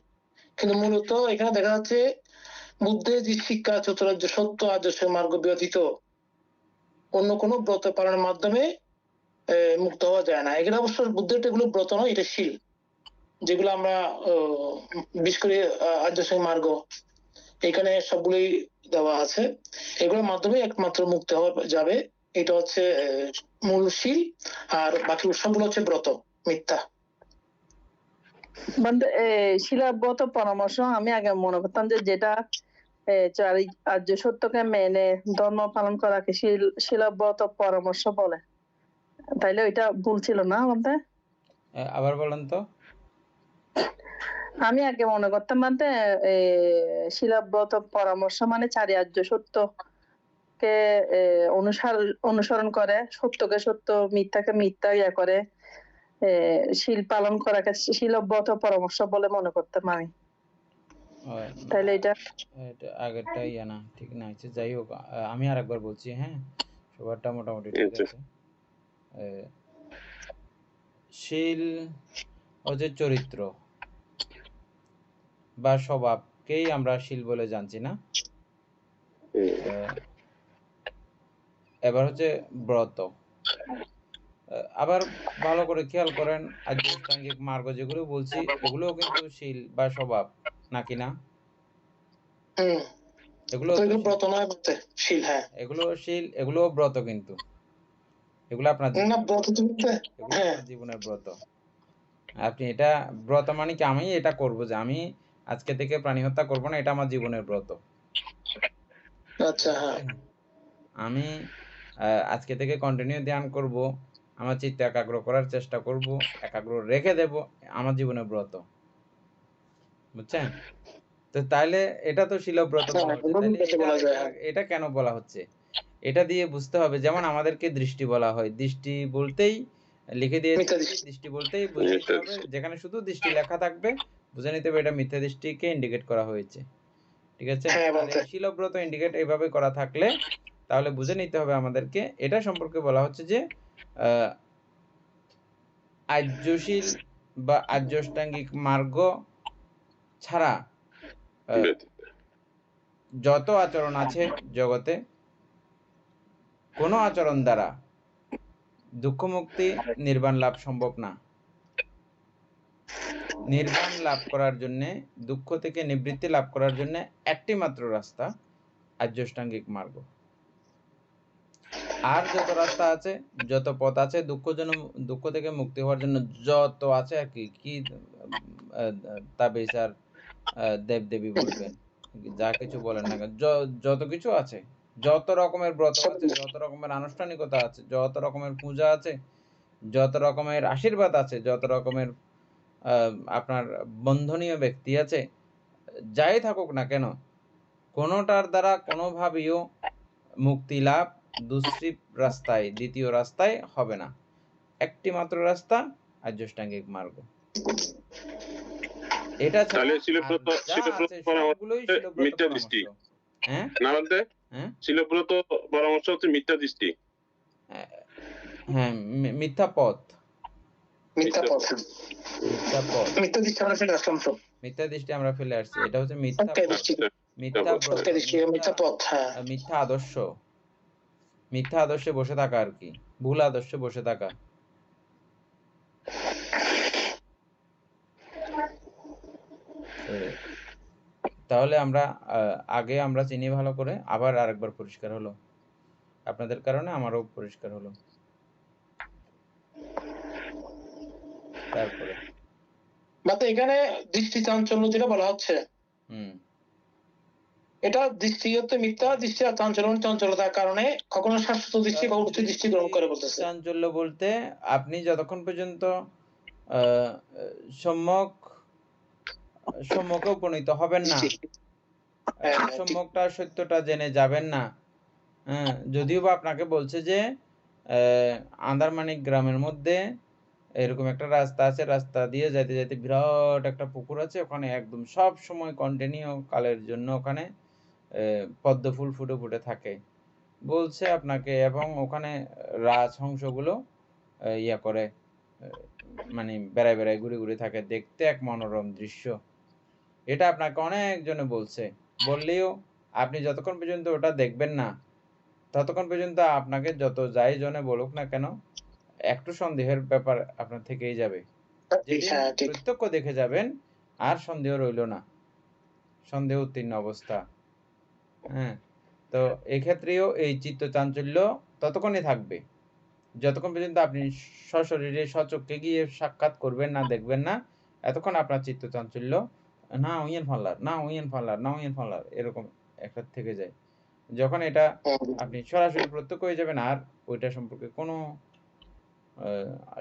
কিন্তু মূলত এখানে দেখা যাচ্ছে বুদ্ধের যে শিক্ষা চতুরার্য সত্য আদর্শ মার্গ ব্যতীত অন্য কোনো ব্রত পালনের মাধ্যমে মুক্ত হওয়া যায় না। এগুলো অবশ্য বুদ্ধের এগুলো ব্রত নয়, এটা শীল, যেগুলো আমরা বিশেষ করে আর্যসঙ্গ মার্গ এখানে সবগুলোই দেওয়া আছে। এগুলোর মাধ্যমে একমাত্র মুক্ত হওয়া যাবে। এটা হচ্ছে মূল শীল, আর বাকি সবগুলো হচ্ছে ব্রত, মিথ্যা। মানে শিলাব্রত পরামর্শ আমি আগে মনে করতাম যে যেটা চারি আর্য সত্যকে মেনে ধর্ম পালন করাকে শিলাব্রত পরামর্শ বলে, তাইলে ওইটা ভুল ছিল না আমাদের? আবার বলেন তো। আমি আগে মনে করতাম মানে শিলাব্রত পরামর্শ মানে চারি আর্য সত্যকে অনুসরণ করে, সত্যকে সত্য, মিথ্যাকে মিথ্যা ইয়া করে শীল পালন করাকে শিলাব্রত পরামর্শ বলে মনে করতাম আমি। তাইলে এটা আগেরটা ইয়া না, ঠিক না। যাই হোক, আমি আরেকবার বলছি, হ্যাঁ, সবারটা মোটামুটি ঠিক আছে। শীল হচ্ছে চরিত্র বা স্বভাবকেই আমরা শীল বলে জানছি না। এবার হচ্ছে ব্রত। আবার ভালো করে খেয়াল করেন, আধ্যাত্মিক মার্গ যেগুলো বলছি এগুলোও কিন্তু শীল বা স্বভাব, নাকি না? এগুলো ব্রত নয়, শীল। হ্যাঁ, এগুলো শীল, এগুলো ব্রত, কিন্তু এগুলো আপনার জীবনের ব্রত। আপনি এটা ব্রত মানে কি, আমি এটা করব, যে আমি আজকে থেকে প্রাণী হত্যা করব না, এটা আমার জীবনের ব্রত। আচ্ছা, হ্যাঁ। আমি আজকে থেকে কন্টিনিউ ধ্যান করব, আমার চিত্ত একাগ্র করার চেষ্টা করব, একাগ্র রেখে দেব, আমার জীবনের ব্রত। বুঝছেন? তো তাইলে এটা তো শিলব্রত বলা হচ্ছে। তাইলে এটা কেন বলা হচ্ছে? এটা দিয়ে বুঝতে হবে, যেমন আমাদেরকে দৃষ্টি বলা হয়, দৃষ্টি বলতেই লিখে দিয়েছে, দৃষ্টি বলতেই বুঝে নিতে হবে, যেখানে শুধু দৃষ্টি লেখা থাকবে বুঝে নিতে হবে এটা মিথ্যা দৃষ্টিকে ইন্ডিকেট করা হয়েছে। ঠিক আছে? আর শিলব্রত ইন্ডিকেট এইভাবে করা থাকলে তাহলে বুঝে নিতে হবে আমাদেরকে, এটা সম্পর্কে বলা হচ্ছে যে আর্যশীল বা আর্যষ্টাঙ্গিক মার্গ ছাড়া যত আচরণ আছে জগতে, কোনো আচরণ দ্বারা দুঃখ মুক্তি, নির্বাণ লাভ সম্ভব না। নির্বাণ লাভ করার জন্য, দুঃখ থেকে নিবৃত্তি লাভ করার জন্য একটি মাত্র রাস্তা, আর্যষ্টাঙ্গিক মার্গ। আর যত রাস্তা আছে, যত পথ আছে দুঃখ থেকে মুক্তি হওয়ার জন্য যত আছে আর কি তাবিজ আর দেবদেবী বলবেন, যা কিছু বলেন না, যত কিছু আছে, যত রকমের ব্রত আছে, যত রকমের আনুষ্ঠানিকতা আছে, যত রকমের পূজা আছে, যত রকমের আশীর্বাদ আছে, যত রকমের আপনার বন্ধনীয় ব্যক্তি আছে, যাই থাকুক না কেন, কোনোটার দ্বারা কোনোভাবেও মুক্তি লাভ দুশ্রী রাস্তায়, দ্বিতীয় রাস্তায় হবে না। একটি মাত্র রাস্তা, আর্যষ্টাঙ্গিক মার্গ। এটা ছাড়া সবগুলোই মিথ্যা দৃষ্টি। হ্যাঁ, না বলতে শিলব্রত পরামর্শ হচ্ছে মিথ্যা দৃষ্টি। হ্যাঁ, মিথ্যা পথ। মিথ্যা দৃষ্টি আমরা ফেলে আসছি, এটা হচ্ছে মিথ্যা আদর্শ। মিথ্যা আদর্শে বসে থাকা আর কি, ভুল আদর্শে বসে থাকা। তাহলে আমরা আগে আমরা চিনি ভালো করে, আবার আরেকবার পরিষ্কার হলো, আপনাদের কারণে আমারও পরিষ্কার হলো। তারপরে এখানে দৃষ্টি চাঞ্চল্য যেটা বলা হচ্ছে, এটা দৃষ্টিগত মিথ্যা দৃষ্টি আর চঞ্চলতার কারণে কখনো শাশ্বত দৃষ্টি বা উচ্চ দৃষ্টি গ্রহণ করে বলতেছে। চাঞ্চল্য বলতে আপনি যতক্ষণ পর্যন্ত সম্যকে উপনীত হবেন না, সম্যকটা সত্যটা জেনে যাবেন না। যদিও বা আপনাকে বলছে যে আন্দারমানিক গ্রামের মধ্যে এরকম একটা রাস্তা আছে, রাস্তা দিয়ে যাইতে যাইতে বিরাট একটা পুকুর আছে, ওখানে একদম সব সময় কন্টিনিউ কালের জন্য ওখানে পদ্ম ফুল ফুটে ফুটে থাকে বলছে আপনাকে, এবং ওখানে রাজহংসগুলো ইয়া করে, মানে বেড়ায় বেড়ায় ঘুরে ঘুরে থাকে, দেখতে এক মনোরম দৃশ্য। এটা আপনাকে অনেকজনে বলছে, বললেও আপনি যতক্ষণ পর্যন্ত ওটা দেখবেন না ততক্ষণ পর্যন্ত আপনাকে যত যাই জনে বলুক না কেন, একটু সন্দেহের ব্যাপার আপনার থেকেই যাবে। যেদিন হ্যাঁ ঠিক। প্রত্যক্ষ দেখে যাবেন আর সন্দেহ রইল না, সন্দেহ উত্তীর্ণ অবস্থা। হ্যাঁ, তো এক্ষেত্রেও এই চিত্ত চাঞ্চল্য ততক্ষণই থাকবে যতক্ষণ পর্যন্ত আপনি সশরীরে সচক্ষে গিয়ে সাক্ষাৎ করবেন না, দেখবেন না, এতক্ষণ আপনার চিত্ত চাঞ্চল্য না উইয়েন ফাল্লার, না উইয়েন ফাল্লার, না উইয়েন ফাল্লার এরকম একটা থেকে যায়। যখন এটা আপনি সরাসরি প্রত্যক্ষ হয়ে যাবেন আর ওইটা সম্পর্কে কোনো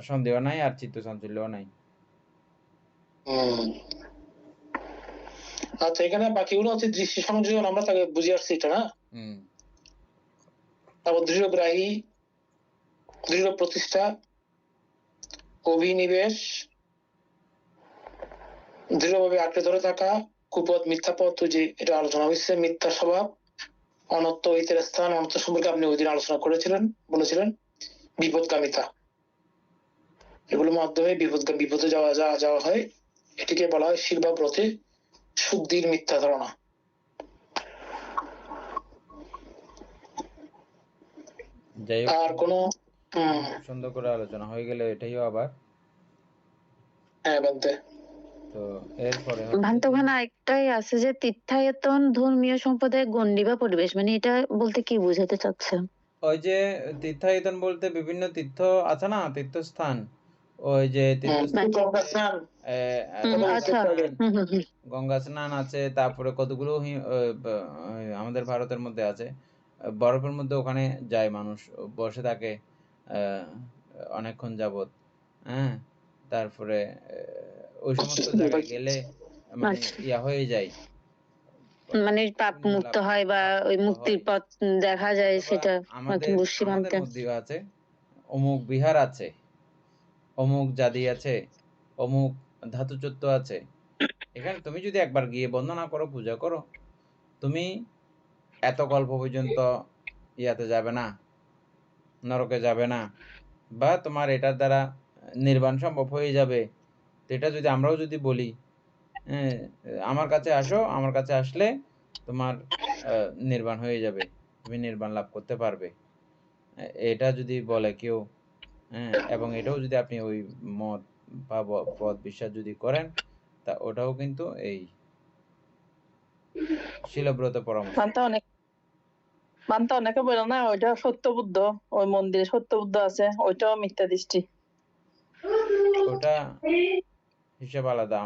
সন্দেহ নাই আর চিত্ত চাঞ্চল্যও নাই। আচ্ছা, এখানে বাকিগুলো হচ্ছে দৃষ্টি সংযোজন, আমরা তাকে বুঝে আসছি এটা না। তারপর দৃঢ়গ্রাহী, দৃঢ় প্রতিষ্ঠা, অভিনিবেশ, দৃঢ়ভাবে আঁকড়ে ধরে থাকা, কুপথ, মিথ্যা পথ, যে এটা আলোচনা হয়েছে, মিথ্যা স্বভাব, অনত্য, ঐতের স্থান, অনত্য সম্পর্কে আপনি ওই দিন আলোচনা করেছিলেন, বলেছিলেন, বিপদগামিতা, এগুলোর মাধ্যমে বিপদে যাওয়া হয়, এটিকে বলা হয় শিল বা ব্রতে শুদ্ধির মিথ্যা ধারণা। যাই হোক, আর কোন সুন্দর করে আলোচনা হয়ে গেলে এটাইও আবার তো এরপরে ভান্ত ওখানে একটাই আছে যে তীর্থায়তন ধর্মীয় সম্প্রদায় গণ্ডি বা পরিবেশ, মানে এটা বলতে কি বোঝাতে চাচ্ছেন? ওই যে তীর্থায়তন বলতে বিভিন্ন তীর্থ আছে না, তীর্থস্থান, ওই যে গঙ্গা স্নান আছে, তারপরে কতগুলো আমাদের ভারতের মধ্যে আছে, বরফের মধ্যে ওখানে যায় মানুষ, বসে থাকে অনেকক্ষণ যাবত। হ্যাঁ, তারপরে ওই সমস্ত জায়গায় গেলে মানে ইয়া হয়ে যায়, মানে পাপ মুক্ত হয় বা ওই মুক্তির পথ দেখা যায়, সেটা আমাদের মধ্যেও আছে। অমুক বিহার আছে, অমুক জাতি আছে, অমুক ধাতুচত্ব আছে। এখানে তুমি যদি একবার গিয়ে বন্দনা করো, পূজা করো, তুমি এত কল্প পর্যন্ত ইয়াতে যাবে না, নরকে যাবে না, বা তোমার এটার দ্বারা নির্বাণ সম্ভব হয়ে যাবে। তো এটা যদি আমরাও যদি বলি, আমার কাছে আসো, আমার কাছে আসলে তোমার নির্বাণ হয়ে যাবে, তুমি নির্বাণ লাভ করতে পারবে, এটা যদি বলে কেউ, এবং এটাও যদি আপনি ওই মত বা পথ বিশ্বাস যদি করেন, তা ওটাও কিন্তু এই শিলব্রত পরামর্শ। মানতে অনেকে বলে না ওইটা সত্য বুদ্ধ, ওই মন্দিরে সত্য বুদ্ধ আছে, ওইটাও মিথ্যা দৃষ্টি, ওটা হিসাব আলাদা।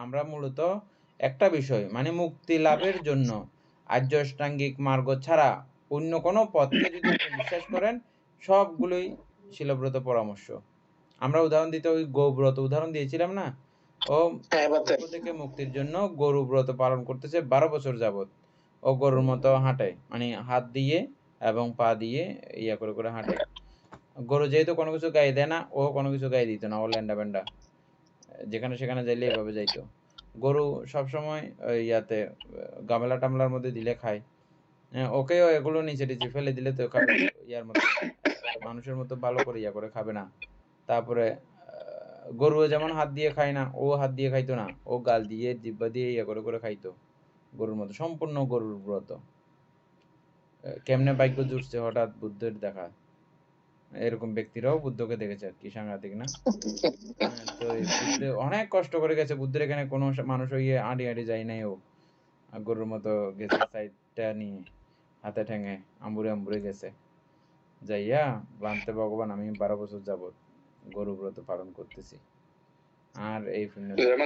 আমরা মূলত একটা বিষয় মানে মুক্তি লাভের জন্য আর্য অষ্টাঙ্গিক মার্গ ছাড়া অন্য কোনো পথকে যদি আপনি বিশ্বাস করেন, সবগুলোই শিলব্রত পরামর্শ। আমরা উদাহরণ দিতে ওই গৌব্রত উদাহরণ দিয়েছিলাম না, ও থেকে মুক্তির জন্য গরু ব্রত পালন করতেছে 12 বছর যাবত। ও গরুর মতো হাঁটে, মানে হাত দিয়ে এবং পা দিয়ে ইয়া করে করে হাঁটে। গরু যেহেতু কোনো কিছু গায়ে দেয় না, ও কোনো কিছু গায়ে দিত না, ও ল্যান্ডা ব্যান্ডা যেখানে সেখানে যাইলে এভাবে যাইতো। গরু সবসময় ইয়াতে গামলা টামলার মধ্যে দিলে খায়, ওকেও এগুলো নিচে টিচে ফেলে দিলে তো খাবে, ইয়ার মতো মানুষের মতো ভালো করে ইয়া করে খাবে না। তারপরে গরু যেমন হাত দিয়ে খায় না, ও হাত দিয়ে খাইতো না, ও গাল দিয়ে জিব্বা দিয়ে ইয়া করে করে খাইতো, গরুর মতো সম্পূর্ণ গরুর ব্রত। কেমনে ভাগ্য জুটছে হঠাৎ বুদ্ধের দেখা, এরকম ব্যক্তিরাও বুদ্ধকে দেখেছে, কি সাংঘাতিক না। তো বুদ্ধ অনেক কষ্ট করে গেছে, বুদ্ধের এখানে কোনো মানুষ ইয়ে আঁটি আঁটি যায় নাই, ও গরুর মতো গেছে, সাইডটা নিয়ে হাতে ঠেঙে আম্বুরে আম্বুরে গেছে, যাইয়া বানতে ভগবান আমি 12 বছর যাবত গরু ব্রত পালন করতেছি, আর এই পুণ্য দ্বারা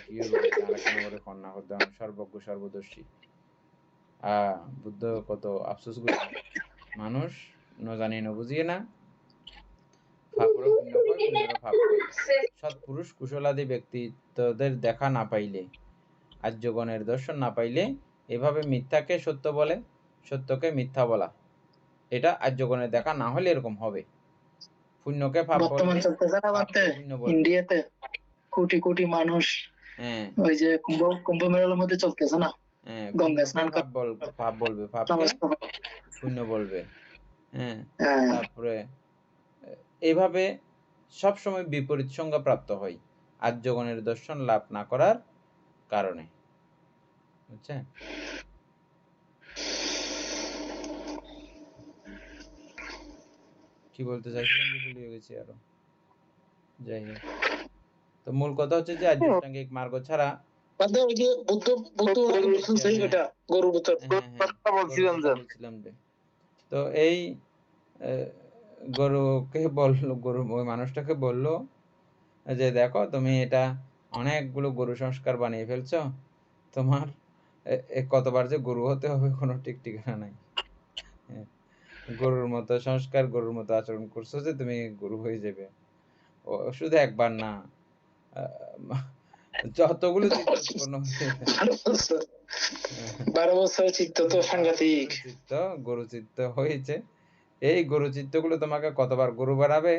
কি হবে, কন্যা হতাম সর্বজ্ঞ সর্বদর্শী। বুদ্ধ কত আফসোস করে, মানুষ ন জানি ন বুঝিয়ে না, সৎপুরুষ কুশলাদি ব্যক্তিত্বদের দেখা না পাইলে, আর্যগণের দর্শন না পাইলে এভাবে মিথ্যাকে সত্য বলে, সত্যকে মিথ্যা বলা, এটা আর্যগণের দেখা না হলে এরকম হবে। পুণ্যকে পাপ বলবে, ইন্ডিয়াতে কোটি কোটি মানুষ ওই যে কুম্ভ মেলার মধ্যে চলতেছে না, গঙ্গা স্নান পাপ বলবে, পাপকে পুণ্য বলবে। তারপরে এইভাবে সবসময় বিপরীত সংজ্ঞা প্রাপ্ত হয় আর্যগণের দর্শন লাভ না করার কারণে, বুঝছেন? কি বলতে চাইছিলাম যে ভুলে গেছি আরো। যাই হোক, তো মূল কথা হচ্ছে যে আর্যাষ্টাঙ্গিক মার্গ ছাড়া বাদে ওই যে বুদ্ধ বুদ্ধ নাকি বলছেন সেই এটা গরুর ভিতর বলছিলাম যে, তো এই গরুকে বললো, গরু ওই মানুষটাকে বললো যে দেখো তুমি এটা অনেকগুলো গরু সংস্কার বানিয়ে ফেলছো, তোমার কতবার যে গরু হতে হবে কোনো ঠিক ঠিকানা নাই। গরুর মতো সংস্কার, গরুর মতো আচরণ করছো যে তুমি গরু হয়ে যাবে। ও শুধু একবার না, যতগুলো চিত্ত উৎপন্ন হয়েছে, 12 বছর চিত্ত তো সাংঘাতিক। চিত্ত গরু চিত্ত হয়েছে, এই গরু চিত্তগুলো তোমাকে কতবার গরু বানাবে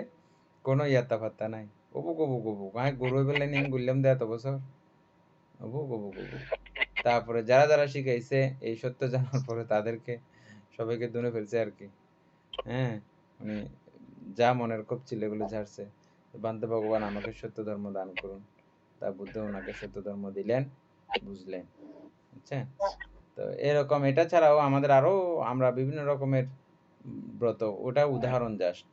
কোনো ইয়াত্তা ফাত্তা নাই। অবুক অবুক অবুক আমি গরু হইবে নিন বললাম দে এত বছর, অবুক অবুক অবুক। তারপরে যারা যারা শিখাইছে এই সত্য জানার পরে তাদেরকে সবাইকে দুনে ফেলছে আর কি। হ্যাঁ, মানে যা মনের খুব ছিল এগুলো ঝাড়ছে। বান্দে ভগবান আমাকে সত্য ধর্ম দান করুন। তা বুদ্ধ ওনাকে সত্য ধর্ম দিলেন, বুঝলেন। আচ্ছা, তো এরকম এটা ছাড়াও আমাদের আরো আমরা বিভিন্ন রকমের ব্রত, ওটা উদাহরণ জাস্ট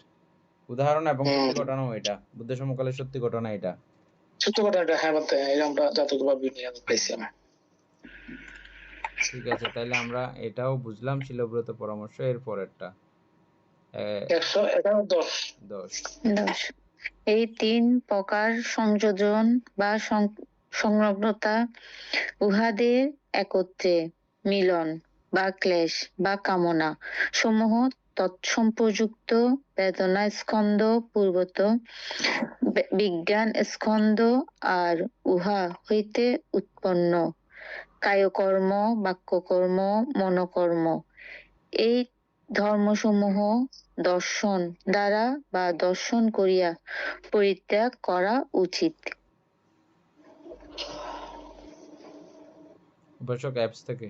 উদাহরণ এবং সত্যি ঘটনাও এটা, বুদ্ধ সমকালের সত্যি ঘটনা এটা। সত্য ঘটনাটা হ্যাঁ বলতে আমরা যতভাবে পাইছি আমরা। ঠিক আছে, তাহলে আমরা এটাও বুঝলাম শিলব্রত পরামর্শ। এর পরেরটা 110 এই 3 প্রকার সংযোজন বা সংলগ্নতা উহাদের একত্রে মিলন বা ক্লেশ বা কামনা সমূহ তৎসম্পযুক্ত বেদনা স্কন্ধ পূর্বত বিজ্ঞান স্কন্ধ আর উহা হইতে উৎপন্ন কায়কর্ম, বাক্যকর্ম, মনোকর্ম, এই ধর্মসমূহ দর্শন দ্বারা বা দর্শন করিয়া পরিত্যাগ করা উচিত। উপাসক অ্যাপস থেকে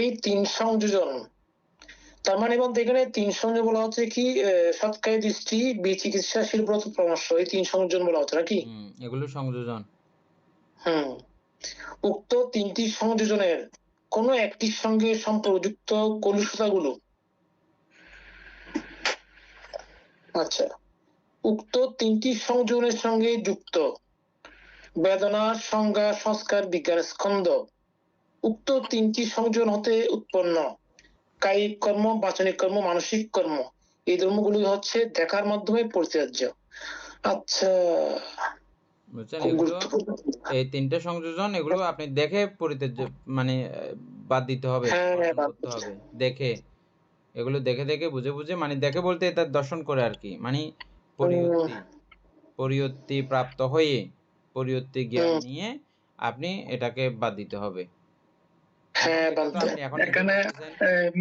এই 3 সংযোজন, তার মানে বলতে এখানে 3 সংযোজন বলা হচ্ছে কি সৎকায় দৃষ্টি, বিচিকিৎসা, শিলব্রত পরামর্শ, এই 3 সংযোজন বলা হচ্ছে নাকি? এগুলো সংযোজন। উক্ত 3টি সংযোজনের কোন একটির সঙ্গে সম্পর্কযুক্ত কলুষতাগুলো, আচ্ছা, উক্ত 3টি সংযোজনের সঙ্গে যুক্ত বেদনা, সংজ্ঞা, সংস্কার, বিজ্ঞান স্কন্ধ, উক্ত 3টি সংযোজন হতে উৎপন্ন কায়িক কর্ম, বাচনিক কর্ম, মানসিক কর্ম, এই ধর্মগুলি হচ্ছে দেখার মাধ্যমে পরিত্যাজ্য। আচ্ছা, বুঝছেন, এগুলো এই 3টে সংযোজন, এগুলো আপনি দেখে পরিত্যাজ্য মানে বাদ দিতে হবে, করতে হবে দেখে, এগুলো দেখে দেখে বুঝে বুঝে, মানে দেখে বলতে এটা দর্শন করে আর কি, মানে পরিয়ত্তি প্রাপ্ত হয়ে পরিয়ত্তি জ্ঞান নিয়ে আপনি এটাকে বাদ দিতে হবে। এখানে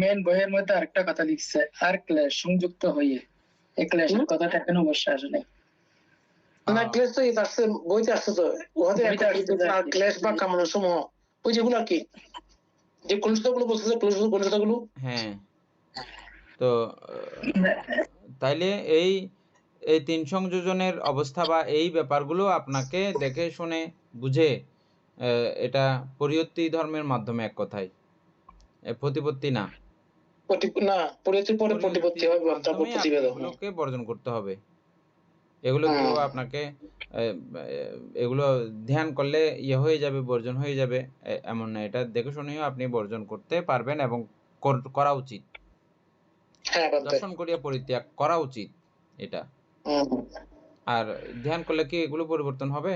মেন বইয়ের মধ্যে আরেকটা কথা লিখছে, আর ক্লেশ সংযুক্ত হয়ে, এই ক্লেশের কথাটা এখানে অবশ্যই আসে নাই। না, ক্লেশ তো এই আসছে বইতে আসছে তো, ওহাতে আর ক্লেশ বা কামনা সমূহ ওই যেগুলো আর কি, যে কলুষতাগুলো বলছে, কলুষতাগুলো। হ্যাঁ, তো তাইলে এই 3 সংযোজনের অবস্থা বা এই ব্যাপারগুলো আপনাকে দেখে শুনে বুঝে এটা পরিয়ত্তি ধর্মের মাধ্যমে, এক কথায় প্রতিপত্তি না, এগুলোকে বর্জন করতে হবে। এগুলো কেউ আপনাকে এগুলো ধ্যান করলে ইয়ে হয়ে যাবে, বর্জন হয়ে যাবে এমন না, এটা দেখে শুনেও আপনি বর্জন করতে পারবেন এবং করা উচিত, দর্শন করিয়া পরিত্যাগ করা উচিত এটা। আর ধ্যান করলে কি এগুলো পরিবর্তন হবে?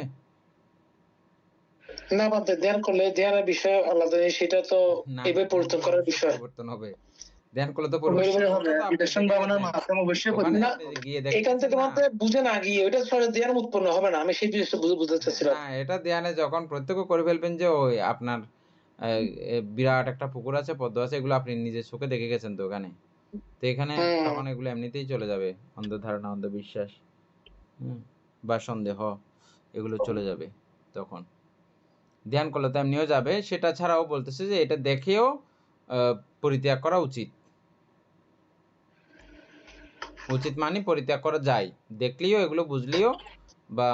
না, ধ্যান করলে ধ্যানের বিষয় আলাদা, সেটা তো এভাবে পরিবর্তন করার বিষয়, পরিবর্তন হবে। ধ্যান করলে তো পরিবর্তন হবে, বিদর্শন ভাবনার মাধ্যমে অবশ্যই এখান থেকে মাত্র বুঝে না গিয়ে ওটা ধ্যান উৎপন্ন হবে না। আমি সেই জিনিসটা বুঝতে চাচ্ছিলাম। না, এটা ধ্যানে যখন প্রত্যক্ষ করে ফেলবেন যে ওই আপনার বিরাট একটা পুকুর আছে, পদ্ম আছে, এগুলো আপনি নিজের চোখে দেখে গেছেন তো ওখানে, তো এখানে তখন এগুলো এমনিতেই চলে যাবে, অন্ধ ধারণা, অন্ধবিশ্বাস বা সন্দেহ, এগুলো চলে যাবে তখন। ধ্যান করলে তো এমনিও যাবে। সেটা ছাড়াও বলতেছে যে এটা দেখেও পরিত্যাগ করা উচিত। উচিত মানে পরিত্যাগ করা যায়, দেখলেও এগুলো বুঝলেও বা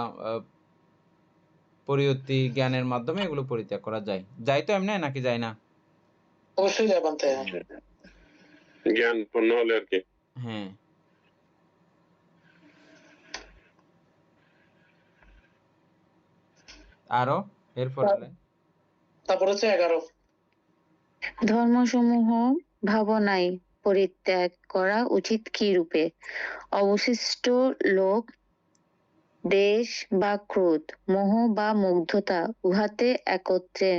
পরিয়ত্তি জ্ঞানের মাধ্যমে এগুলো পরিত্যাগ করা যায়। যায় তো এমনি নাকি যায় না? অবশ্যই যায়। জ্ঞান পূর্ণ হলে আর কি। হ্যাঁ, আরো এরপর তারপর হচ্ছে 11 ধর্মসমূহ ভাবনায় পরিত্যাগ করা উচিত কি রূপে? অবশিষ্ট লোভ, দেশ বা ক্রোধ, মোহ বা মুগ্ধতা, উহাতে একত্রে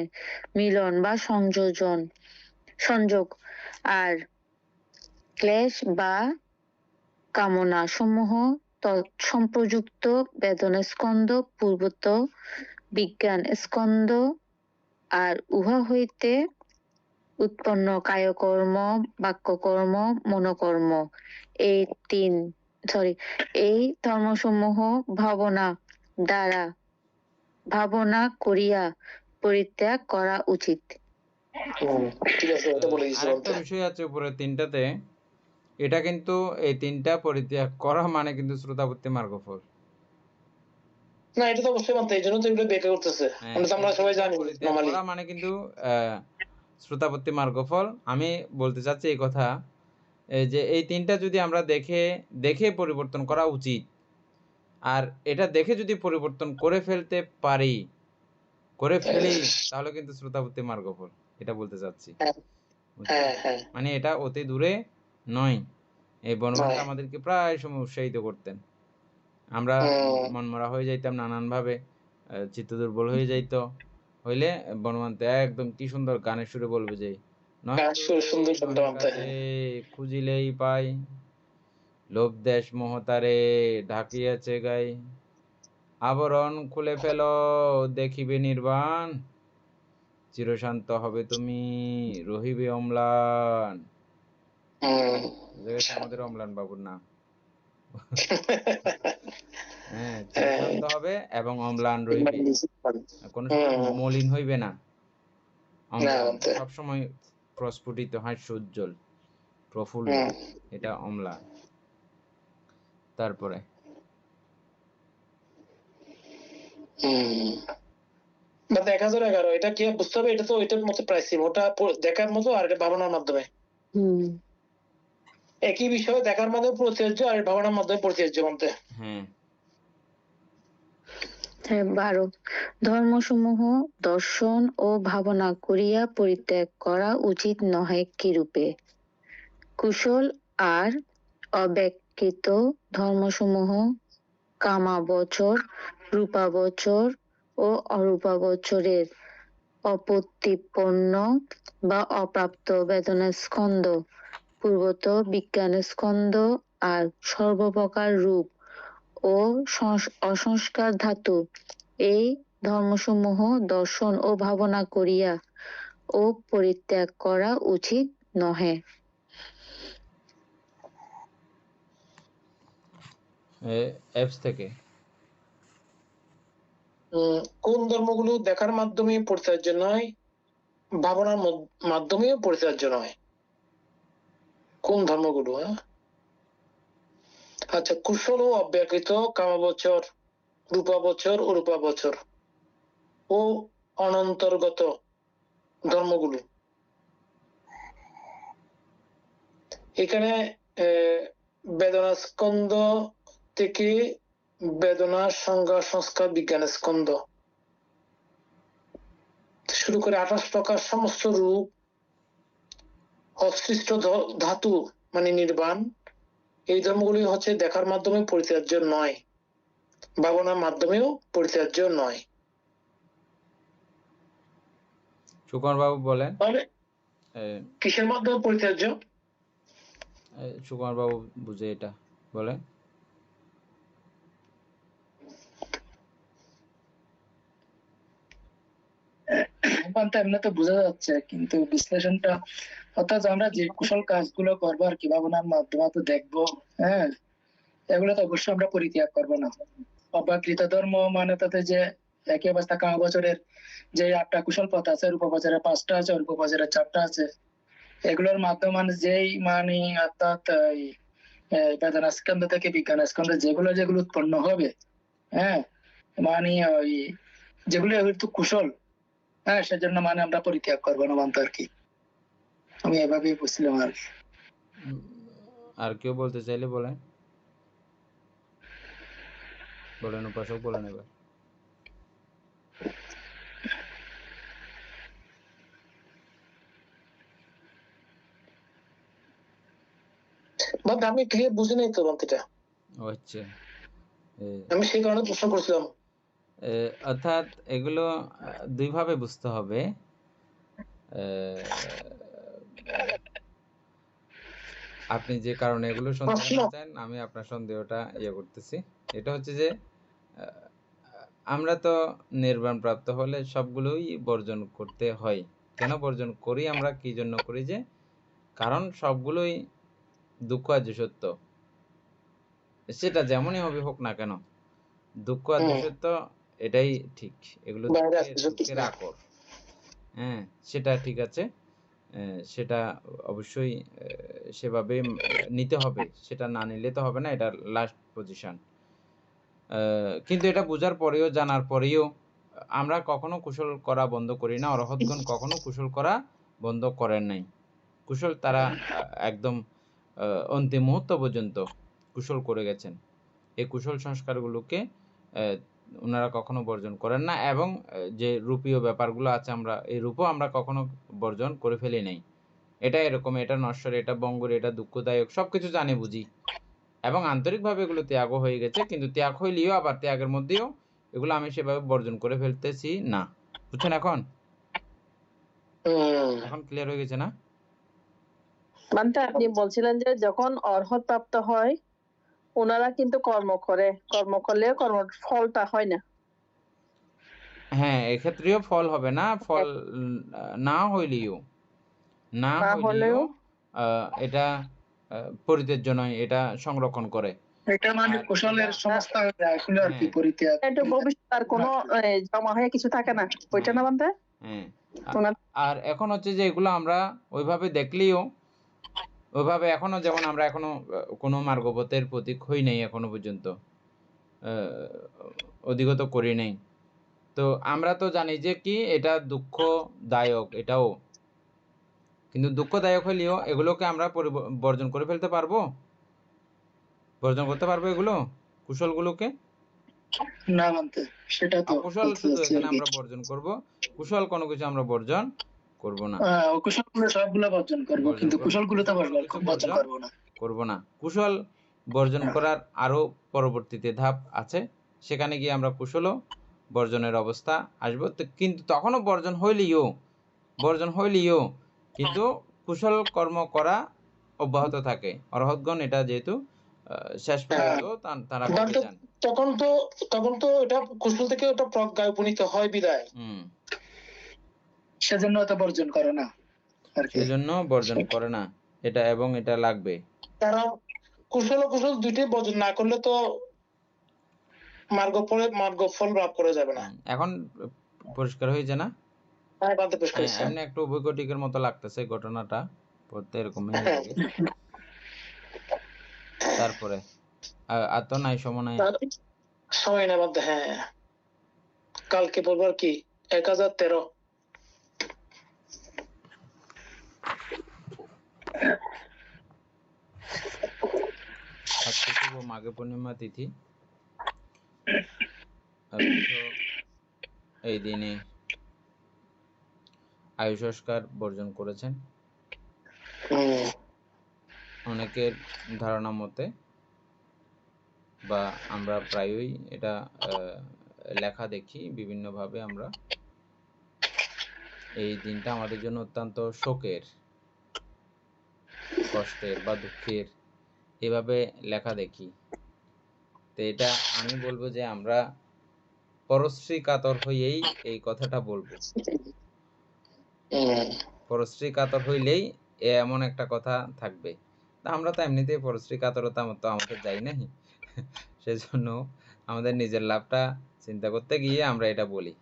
মিলন বা সংযোগ, আর ক্লেশ বা কামনা সমূহ তৎসম্প্রযুক্ত বেদনা স্কন্ধ পূর্বত বিজ্ঞান স্কন্ধ, আর উহা হইতে উৎপন্ন কায়কর্ম, বাক্যকর্ম, মনোকর্ম, এই ধর্মসমূহ ভাবনা করিয়া পরিত্যাগ করা উচিত। ঠিক আছে, এটা বলে দিছি। আরেকটা বিষয় আছে উপরে তিনটাতে, এটা কিন্তু এই তিনটা পরিত্যাগ করা মানে কিন্তু শ্রোতাপত্তি মার্গফল না, এটা তো অবশ্যই মানতে, এই জন্য তো এগুলো ব্যাখ্যা করতেছে, আমরা সবাই জানি নরমালি করা মানে কিন্তু শ্রোতাপত্তি মার্গফল। আমি বলতে চাচ্ছি এই কথা, এই যে এই তিনটা যদি আমরা দেখে পরিবর্তন করা উচিত, আর এটা দেখে যদি পরিবর্তন করে ফেলি তাহলে কিন্তু শ্রোতাপত্তি মার্গফল, এটা বলতে চাচ্ছি। মানে এটা অতি দূরে নয়। এই বনমাতা আমাদেরকে প্রায় সময় উৎসাহিত করতেন। আমরা মনমরা হয়ে যাইতাম নানান ভাবে, চিত্ত দুর্বল হয়ে যাইত, হইলে বনমাতা একদম কি সুন্দর গানের সুরে বলবে যে খুঁজিলেই পাই, লোভ দেশ মোহতারে ঢাকিয়াছে গাই, আবরণ খুলে ফেল দেখিবে নির্বাণ, চিরশান্ত হবে তুমি রহিবে অম্লান। আমাদের অম্লান বাবুর নাম। হ্যাঁ, চিরশান্ত হবে এবং অম্লান রহিবে, কোনো সময় মলিন হইবে না। সবসময় প্রস্ফুটিত, হাস্য উজ্জ্বল, প্রফুল্ল, এটা অম্লান। তারপরে বা 1011 এটা কি বুঝতে হবে, এটা তো ওইটার মতো প্রাইসিং, ওটা দেখার মতো আর এটা ভাবনার মাধ্যমে। একই বিষয় দেখার মাধ্যমে পরিচর্য আর ভাবনার মাধ্যমে পরিচর্য মানতে। 12 ধর্মসমূহ দর্শন ও ভাবনা করিয়া পরিত্যাগ করা উচিত নহে কিরূপে? কুশল আর অব্যক্তিত ধর্মসমূহ কামাবচর, রূপাবচর ও অরূপাবচরের অপ্রতিপন্ন বা অপ্রাপ্ত বেদনা স্কন্ধ, পূর্বত বিজ্ঞান স্কন্ধ, আর সর্বপ্রকার রূপ ও অসংস্কার ধাতু, এই ধর্মসমূহ দর্শন ও ভাবনা করিয়া ও পরিত্যাগ করা উচিত নহে। অ্যাপস থেকে কোন ধর্মগুলো দেখার মাধ্যমে পরিচর্য নয়, ভাবনার মাধ্যমেও পরিচর্য নয়? কোন ধর্মগুলো? আচ্ছা, কুশল ও অব্যকৃত কামাবচর, রূপাবচর ও রূপাবচর ও অনন্তর্গত ধর্মগুলো। এখানে বেদনা স্কন্ধ থেকে বেদনা সংজ্ঞা সংস্কার বিজ্ঞান স্কন্ধ শুরু করে 28 প্রকার সমস্ত রূপ, অসৃষ্ট ধাতু মানে নির্বাণ, এই ধর্মগুলি হচ্ছে দেখার মাধ্যমে পরিত্যাজ্য নয়, ভাবনার মাধ্যমেও পরিত্যাজ্য নয়। সুকুমার বাবু বলেন তাহলে কিসের মাধ্যমে পরিত্যাজ্য? সুকুমার বাবু বুঝে এটা বলেন। এমনি তো বোঝা যাচ্ছে, কিন্তু বিশ্লেষণটা, অর্থাৎ আমরা যে কুশল কাজগুলো করবো আর কি ভাবনার মাধ্যমে তো দেখবো, হ্যাঁ, এগুলো তো অবশ্যই আমরা পরিত্যাগ করবো না। অব্যকৃত ধর্ম মানে তাতে যে একই অবস্থা কামাবচরের যে 8টা কুশল পথ আছে, রূপাবচরের 5টা আছে, রূপাবচরের 4টা আছে, এগুলোর মাধ্যমে যেই মানে অর্থাৎ বেদনা স্কন্ধ থেকে বিজ্ঞান স্কন্ধ যেগুলো উৎপন্ন হবে, হ্যাঁ, মানে ওই যেগুলো একটু কুশল, হ্যাঁ, সেজন্য মানে আমরা পরিত্যাগ করবো না মানতে আর কি। আমি এভাবেই বুঝছিলাম আর কি। আর কেউ বলতে চাইলে বলেন, উপাসক বলেন এবার। বান্দা আমি ক্লিয়ার বুঝি নাই তো বান্তিটা, ও আচ্ছা, আমি সেই কারণে প্রশ্ন করছিলাম। অর্থাৎ এগুলো দুইভাবে বুঝতে হবে। আপনি যে কারণে এগুলো সন্দেহ করছেন, আমি আপনার সন্দেহটা করতেছি। এটা হচ্ছে যে আমরা তো নির্বাণ প্রাপ্ত হলে সবগুলোই বর্জন করতে হয়। কেন বর্জন করি আমরা? কি জন্য করি? যে কারণ সবগুলোই দুঃখ আজ সত্য, সেটা যেমনই হবে হোক না কেন, দুঃখ আজ সত্য, এটাই ঠিক। এগুলো দুঃখের আকর, হ্যাঁ, সেটা ঠিক আছে, সেটা অবশ্যই সেভাবে নিতে হবে, সেটা না নিলে তো হবে না, এটা লাস্ট পজিশন। কিন্তু এটা বোঝার পরেও, জানার পরেও আমরা কখনো কুশল করা বন্ধ করি না। অরহৎগণ কখনো কুশল করা বন্ধ করেন নাই। কুশল তারা একদম অন্তিম মুহূর্ত পর্যন্ত কুশল করে গেছেন। এই কুশল সংস্কারগুলোকে ওনারা কখনো বর্জন করেন না, এবং যে রূপীয় ব্যাপারগুলো আছে, আমরা এই রূপও আমরা কখনো বর্জন করে ফেলি নাই। এটা এরকম, এটা নশ্বর, এটা বঙ্গর, এটা দুঃখদায়ক, সবকিছু জানে বুঝি, এবং আন্তরিকভাবে এগুলো ত্যাগ হয়ে গেছে। কিন্তু ত্যাগ হইলেও আবার ত্যাগের মধ্যেও এগুলো আমি সেভাবে বর্জন করে ফেলতেছি না। বুঝছেন? এখন ক্লিয়ার হয়ে গেছে না? মানে আপনি বলছিলেন যে যখন অর্হত প্রাপ্ত হয় ওনারা কিন্তু কর্ম করে, কর্ম করলে কর্ম ফলটা হয় না। হ্যাঁ, এক্ষেত্রেও ফল হবে না। ফল না হইলেও এটা পরিত্যাজ্য নয়, এটা সংরক্ষণ করে। এটা মানে কুশলের সমস্যা হয়ে যায়, আসলে আর কি পরিত্যাগ। এটা ভবিষ্যৎ আর কোনো জমা হয়ে কিছু থাকে না, ওইটা না বান্দা? হ্যাঁ, আর এখন হচ্ছে যে এগুলো আমরা ওইভাবে দেখলেও, ওইভাবে এখনো, যেমন আমরা এখনো কোনো মার্গপথের প্রতীক হই নাই, এখনো পর্যন্ত অধিগত করি নাই। তো আমরা তো জানি যে কি এটা দুঃখদায়ক, এটাও। কিন্তু দুঃখদায়ক হলেও এগুলোকে আমরা বর্জন করে ফেলতে পারবো, বর্জন করতে পারবো এগুলো, কুশলগুলোকে? না মানতে, সেটা তো অকুশল শুধু এখানে আমরা বর্জন করব, কুশল কোনো কিছু আমরা বর্জন করব না। অকুশলগুলো সবগুলো বর্জন করব, কিন্তু কুশলগুলো তো বর্জন করব না। কুশল বর্জন করার আরো পরবর্তীতে ধাপ আছে, সেখানে গিয়ে আমরা কুশলও বর্জনের অবস্থা আসবো। কিন্তু তখনও বর্জন হইলেও কিন্তু কুশল কর্ম করা অব্যাহত থাকে। অরহৎগণ এটা যেহেতু শেষ পর্যন্ত তারা করতে চান, তখন তো এটা কুশল থেকে ওটা প্রজ্ঞায় উপনীত হয় বিদায়, সেজন্য তো বর্জন করে না, সেজন্য বর্জন করে না এটা, এবং এটা লাগবে। তারা কুশল দুইটাই বর্জন না করলে তো মার্গফল লাভ করা যাবে না। এখন পরিষ্কার হয়েছে না? এমনি একটু উভয়কটিকের মতো লাগতেছে ঘটনাটা, পড়তে এরকমই লাগে। তারপরে আর তো নাই সময় না বাদ। হ্যাঁ, কালকে বলবার কি 1013 মাঘে পূর্ণিমা তিথি। এই দিনে আয়ু সংস্কার বর্জন করেছেন অনেকের ধারণা মতে, বা আমরা প্রায়ই এটা লেখা দেখি বিভিন্নভাবে। আমরা এই দিনটা আমাদের জন্য অত্যন্ত শোকের, কষ্টের বা দুঃখের, এভাবে লেখা দেখি। তো এটা আমি বলবো যে আমরা পরশ্রী কাতর হইয়েই এই কথাটা বলবো। পরশ্রী কাতর হইলেই এমন একটা কথা থাকবে। তা আমরা তো এমনিতেই পরশ্রী কাতরতা মতো আমাদের যাই নাই, সেজন্য আমাদের নিজের লাভটা চিন্তা করতে গিয়ে আমরা এটা বলি।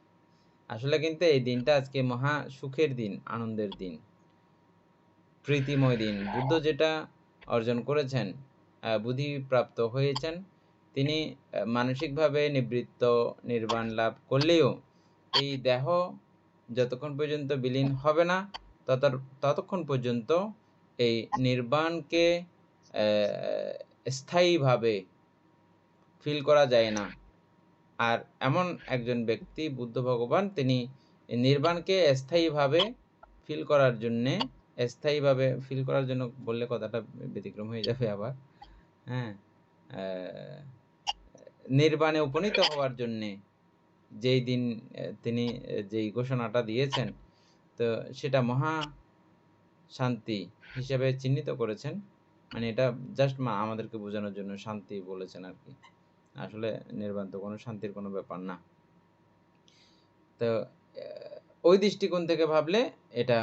আসলে কিন্তু এই দিনটা আজকে মহা সুখের দিন, আনন্দের দিন, প্রীতিময় দিন। বুদ্ধ যেটা অর্জন করেছেন, বুদ্ধি প্রাপ্ত হয়েছেন, তিনি মানসিকভাবে নিবৃত্ত নির্বাণ লাভ করলেও এই দেহ যতক্ষণ পর্যন্ত বিলীন হবে না ততক্ষণ পর্যন্ত এই নির্বাণকে স্থায়ীভাবে ফিল করা যায় না। আর এমন একজন ব্যক্তি বুদ্ধ ভগবান, তিনি নির্বাণকে স্থায়ীভাবে ফিল করার জন্য বললে কথাটা ব্যতিক্রম হয়ে যাবে আবার, হ্যাঁ, নির্বাণে উপনীত হওয়ার জন্যে যেই দিন তিনি যেই ঘোষণাটা দিয়েছেন, তো সেটা মহা শান্তি হিসেবে চিহ্নিত করেছেন। মানে এটা জাস্ট আমাদেরকে বোঝানোর জন্য শান্তি বলেছেন আর কি। আসলে নির্বাণ তো কোনো শান্তির কোনো ব্যাপার না। তো ওই দৃষ্টিকোণ থেকে ভাবলে এটা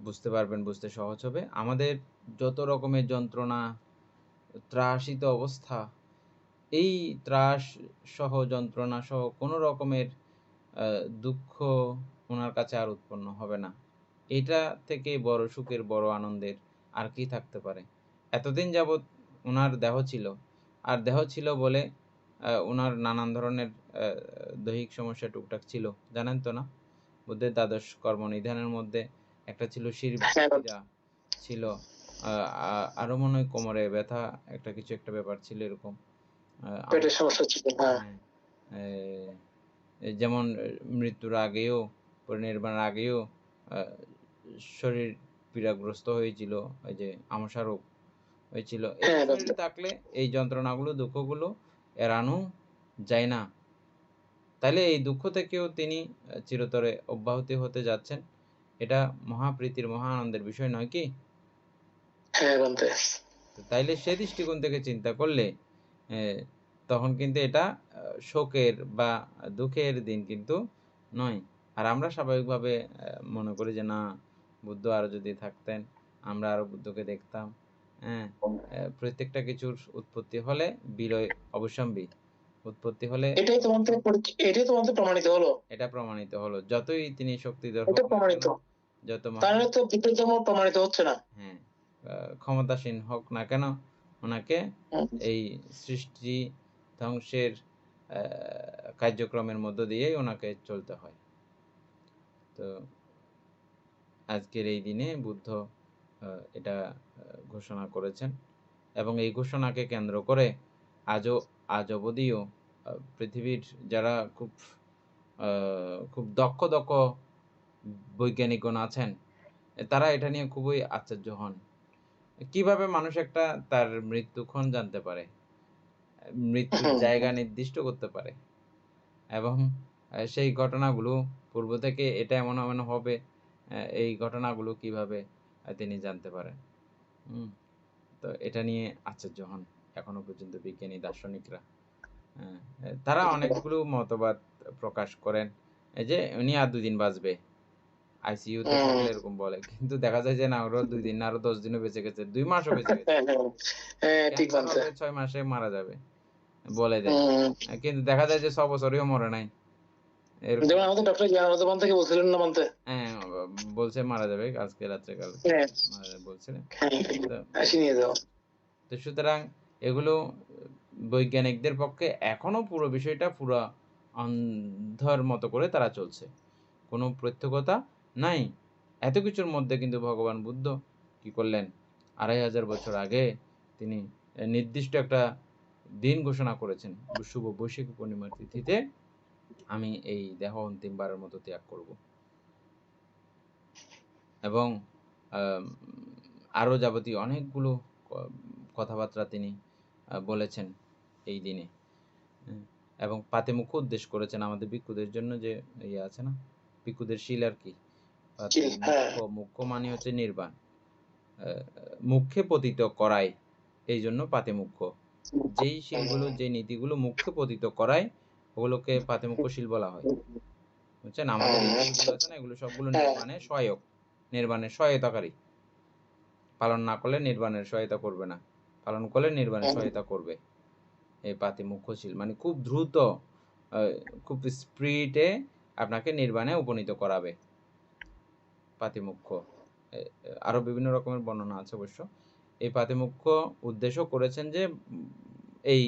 বুঝতে পারবেন, বুঝতে সহজ হবে। আমাদের যত রকমের যন্ত্রণা, ত্রাসিত অবস্থা, এই ত্রাস সহ যন্ত্রণা সহ কোনো রকমের দুঃখ ওনার কাছে আর উৎপন্ন হবে না। এটা থেকে বড় সুখের, বড় আনন্দের আর কি থাকতে পারে? এতদিন যাবৎ ওনার দেহ ছিল, আর দেহ ছিল বলে ওনার নানান ধরনের দৈহিক সমস্যা টুকটাক ছিল, জানেন তো না? বুদ্ধের দ্বাদশ কর্মনিধানের মধ্যে একটা ছিল শিরপীড়া ছিল, আরো মনে হয় কোমরে ব্যথা, কিছু একটা ব্যাপার ছিল এরকম। পেটের সমস্যা ছিল, হ্যাঁ। যেমন মৃত্যুর আগেও, পরিনির্বাণের আগেও শরীর পীড়াগ্রস্ত হয়েছিল, ওই যে আমসা রোগ হয়েছিল। এই শরীর থাকলে এই যন্ত্রণাগুলো, দুঃখগুলো এড়ানো যায় না। তাহলে এই দুঃখ থেকেও তিনি চিরতরে অব্যাহতি হতে যাচ্ছেন। এটা মহাপ্রীতির, মহা আনন্দের বিষয় নয় কি? তাইলে সে দৃষ্টিকোণ থেকে চিন্তা করলে তখন কিন্তু এটা শোকের বা দুঃখের দিন কিন্তু নয়। আর আমরা স্বাভাবিকভাবে মনে করি যে না, বুদ্ধ আরো যদি থাকতেন, আমরা আরো বুদ্ধকে দেখতাম। হ্যাঁ, প্রত্যেকটা কিছুর উৎপত্তি হলে বিলয় অবশ্যম্বী, উৎপত্তি হলে এটাই তোমাদের প্রমাণিত হলো। এটা প্রমাণিত হলো। যতই তিনি শক্তিধর হোক, প্রমাণিত, যত তাহলে তো বিপরীত ধর্ম প্রমাণিত হচ্ছে না। হ্যাঁ, ক্ষমতাসীন হোক না কেন, ওনাকে এই সৃষ্টি ধ্বংসের কার্যক্রমের মধ্য দিয়ে ওনাকে চলতে হয়। তো আজকের এই দিনে বুদ্ধ এটা ঘোষণা করেছেন, এবং এই ঘোষণাকে কেন্দ্র করে আজ অবধিও পৃথিবীর যারা খুব দক্ষ বৈজ্ঞানিকগণ আছেন, তারা এটা নিয়ে খুবই আশ্চর্য হন। কিভাবে মানুষ একটা তার মৃত্যুক্ষণ জানতে পারে, মৃত্যুর জায়গা নির্দিষ্ট করতে পারে, এবং সেই ঘটনাগুলো পূর্ব থেকে এটা এমন হবে, এই ঘটনাগুলো কিভাবে তিনি জানতে পারেন। তো এটা নিয়ে আশ্চর্য হন এখনো পর্যন্ত বিজ্ঞানী, দার্শনিকরা। তারা অনেকগুলো মতবাদ প্রকাশ করেন, এই যে উনি আর 2 দিন বাঁচবে, আইসিইউতে থাকলে এরকম বলে, কিন্তু দেখা যায় যে না, ওরা 2 দিন না, আরো 10 দিনও বেঁচে গেছে, 2 মাসও বেঁচে গেছে, 6 মাসে মারা যাবে বলে দেন, কিন্তু দেখা যায় যে 6 বছরেও মরে নাই। যেমন আমাদের ডক্টর জানাতে বলতে কি বলছিলেন না বলতে, হ্যাঁ, বলছে মারা যাবে আজকে রাত্রে, কাল বলছিলেন। তো সুতরাং এগুলো বৈজ্ঞানিকদের পক্ষে এখনো পুরো বিষয়টা পুরো অন্ধর মতো করে তারা চলছে, কোনো প্রত্যক্ষতা নাই। এত কিছুর মধ্যে কিন্তু ভগবান বুদ্ধ কি করলেন, 2500 বছর আগে তিনি নির্দিষ্ট একটা দিন ঘোষণা করেছেন, শুভ বৈশাখী পূর্ণিমার তিথিতে আমি এই দেহ অন্তিমবারের মতো ত্যাগ করব। এবং আরো যাবতীয় অনেকগুলো কথাবার্তা তিনি বলেছেন এই দিনে, এবং পাতিমুখ্য উদ্দেশ্য করেছেন আমাদের ভিক্ষুদের জন্য, যে ইয়ে আছে না, ভিক্ষুদের শিল আর কি। মুখ্য মানে হচ্ছে নির্বাণ, মুখে পতিত করায়, এই জন্য পাতিমুখ্য। যেই শিলগুলো, যে নীতিগুলো মুখে পতিত করায়, ওগুলোকে পাতিমুখ্য শিল বলা হয়, বুঝছেন? আমাদের এই শিলগুলো আছে না, এগুলো সবগুলো নির্বাণের সহায়ক, নির্বাণের সহায়তাকারী। পালন না করলে নির্বাণের সহায়তা করবে না, পালন করলে নির্বাণের সহায়তা করবে। এই পাতিমুখ্য শিল মানে খুব দ্রুত, খুব স্পিডে আপনাকে নির্বাণে উপনীত করাবে পাতিমুখ্য। আরো বিভিন্ন রকমের বর্ণনা আছে অবশ্য। এই পাতিমুখ্য উদ্দেশ্য করেছেন যে এই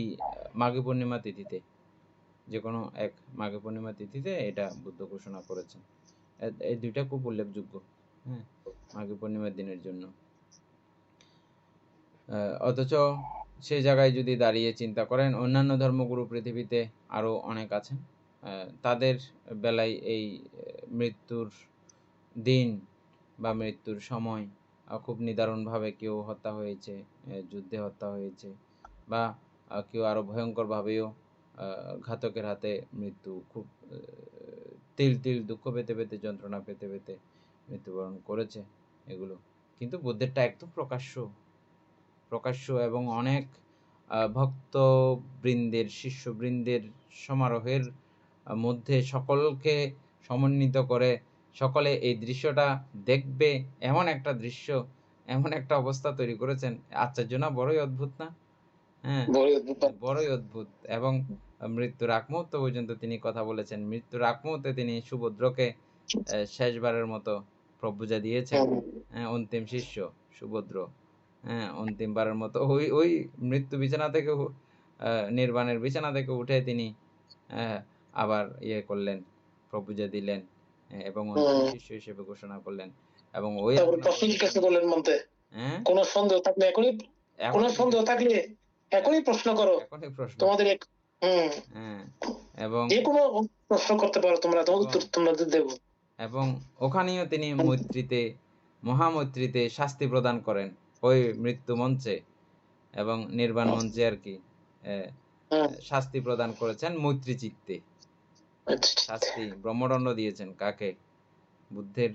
মাঘী পূর্ণিমা তিথিতে, যে কোনো এক মাঘী পূর্ণিমা তিথিতে এটা বুদ্ধ ঘোষণা করেছেন। এই দুইটা খুব উল্লেখযোগ্য, হ্যাঁ, মাঘী পূর্ণিমার দিনের জন্য। অথচ সেই জায়গায় যদি দাঁড়িয়ে চিন্তা করেন, অন্যান্য ধর্মগুরু পৃথিবীতে আরও অনেক আছেন, তাদের বেলায় এই মৃত্যুর দিন বা মৃত্যুর সময় খুব নিদারুণভাবে কেউ হত্যা হয়েছে, যুদ্ধে হত্যা হয়েছে, বা কেউ আরও ভয়ঙ্করভাবেও ঘাতকের হাতে মৃত্যু খুব তিল তিল দুঃখ পেতে পেতে, যন্ত্রণা পেতে পেতে মৃত্যুবরণ করেছে এগুলো। কিন্তু বুদ্ধেরটা একদম প্রকাশ্য এবং অনেক ভক্তবৃন্দের, শিষ্যবৃন্দের সমারোহের মধ্যে সকলকে সমন্বিত করে সকলে এই দৃশ্যটা দেখবে এমন একটা দৃশ্য, এমন একটা অবস্থা তৈরি করেছেন। আশ্চর্য না? বড়ই অদ্ভুত না? হ্যাঁ, বড়ই অদ্ভুত। এবং মৃত্যুর আগ মুহূর্ত পর্যন্ত তিনি কথা বলেছেন। মৃত্যুর আগ মুহূর্তে তিনি সুভদ্রকে শেষবারের মতো প্রভুজা দিয়েছেন। অন্তিম শিষ্য সুভদ্র, অন্তিমবারের মতো ওই মৃত্যু বিছানা থেকে, নির্বাণের বিছানা থেকে উঠে তিনি আবার করলেন, প্রভুজা দিলেন এবং অন্তিম শিষ্য হিসেবে ঘোষণা করলেন। এবং ওই কোনো সন্দেহ থাকলে এখনই প্রশ্ন করো, তোমাদের এবং যে কোনো প্রশ্ন করতে পারো তোমরা, উত্তর তোমাদের দেব। এবং ওখানেও তিনি মহামৈত্রীতে শাস্তি প্রদান করেন, ওই মৃত্যু মঞ্চে এবং নির্বাণ মঞ্চে আর কি শাস্তি প্রদান করেছেন মৈত্রী চিত্তে। শাস্তি, ব্রহ্মদণ্ড দিয়েছেন কাকে? বুদ্ধের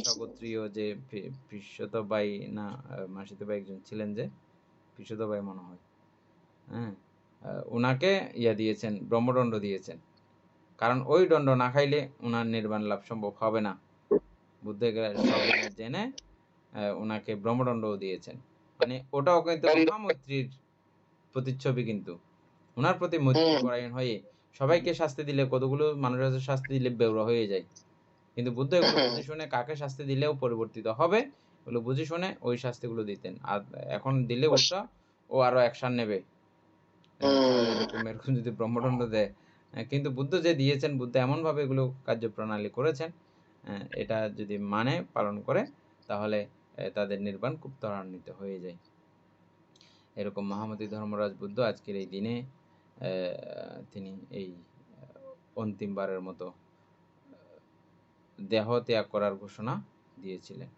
স্বগোত্রীয় যে পিসুতবাই না মাসিতবাই একজন ছিলেন, যে পিসুতবাই মনে হয়, ওনাকে দিয়েছেন, ব্রহ্মদণ্ড দিয়েছেন। কারণ ওই দণ্ড না খাইলে ওনার নির্বাণ লাভ সম্ভব হবে না। বুদ্ধের স্বজ্ঞানে জেনে ওনাকে ব্রহ্মদণ্ডও দিয়েছেন। মানে ওটাও কিন্তু মহামৈত্রীর প্রতিচ্ছবি। কিন্তু ওনার প্রতি মৈত্রীপরায়ণ হয়ে সবাইকে শাস্তি দিলে, কতগুলো মানুষের শাস্তি দিলে বেউরা হয়ে যায়, কিন্তু বুদ্ধ এগুলো বুঝে শুনে কাকে শাস্তি দিলেও পরিবর্তিত হবে এগুলো বুঝে শুনে ওই শাস্তিগুলো দিতেন। আর এখন দিলে উল্টা ও আরো অ্যাকশন নেবে, এরকম যদি ব্রহ্মদণ্ড দেয়। কিন্তু বুদ্ধ যে দিয়েছেন, বুদ্ধ এমন ভাবে এগুলো কার্যপ্রণালী করেছেন, এটা যদি মানে পালন করে তাহলে তাদের নির্বাণ খুব ত্বরান্বিত হয়ে যায়। এরকম মহামতি ধর্মরাজ বুদ্ধ আজকের এই দিনে তিনি এই অন্তিমবারের মতো দেহ ত্যাগ করার ঘোষণা দিয়েছিলেন।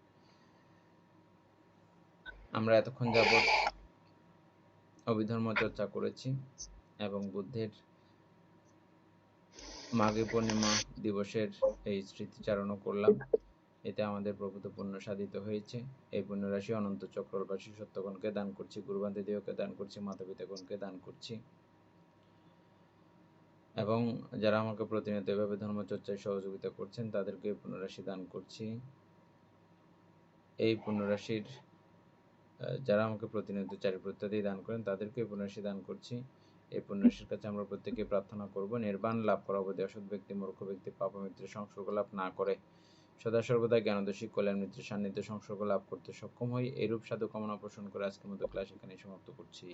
আমরা এতক্ষণ যাবৎ অভিধর্ম চর্চা করেছি এবং বুদ্ধের মাঘী পূর্ণিমা দিবসের এই স্মৃতিচারণও করলাম। এতে আমাদের প্রভূত পুণ্য সাধিত হয়েছে। এই পুণ্যরাশি অনন্ত চক্রবাসী সত্যগণকে দান করছি, গুরুবান্ধবকে দান করছি, মাতা পিতাগণকে দান করছি, এবং যারা আমাকে প্রতিনিয়ত এভাবে ধর্মচর্চায় সহযোগিতা করছেন তাদেরকে পুণ্যরাশি দান করছি। এই পুণ্যরাশির যারা আমাকে প্রতিনিয়ত চারিপ্রত্যাদি দান করেন তাদেরকে পুণ্যরাশি দান করছি। এই পুণ্যরাশির কাছে আমরা প্রত্যেকে প্রার্থনা করব নির্বাণ লাভ করা অবধি অসৎ ব্যক্তি, মূর্খ ব্যক্তি পাপমিত্রের সংসর্গ লাভ না করে সদা সর্বদা জ্ঞানদোষী কল্যাণ মিত্রের সান্নিধ্য সংসর্গ লাভ করতে সক্ষম হই। এইরূপ সাধু কামনা পোষণ করে আজকের মতো ক্লাস এখানে সমাপ্ত করছি।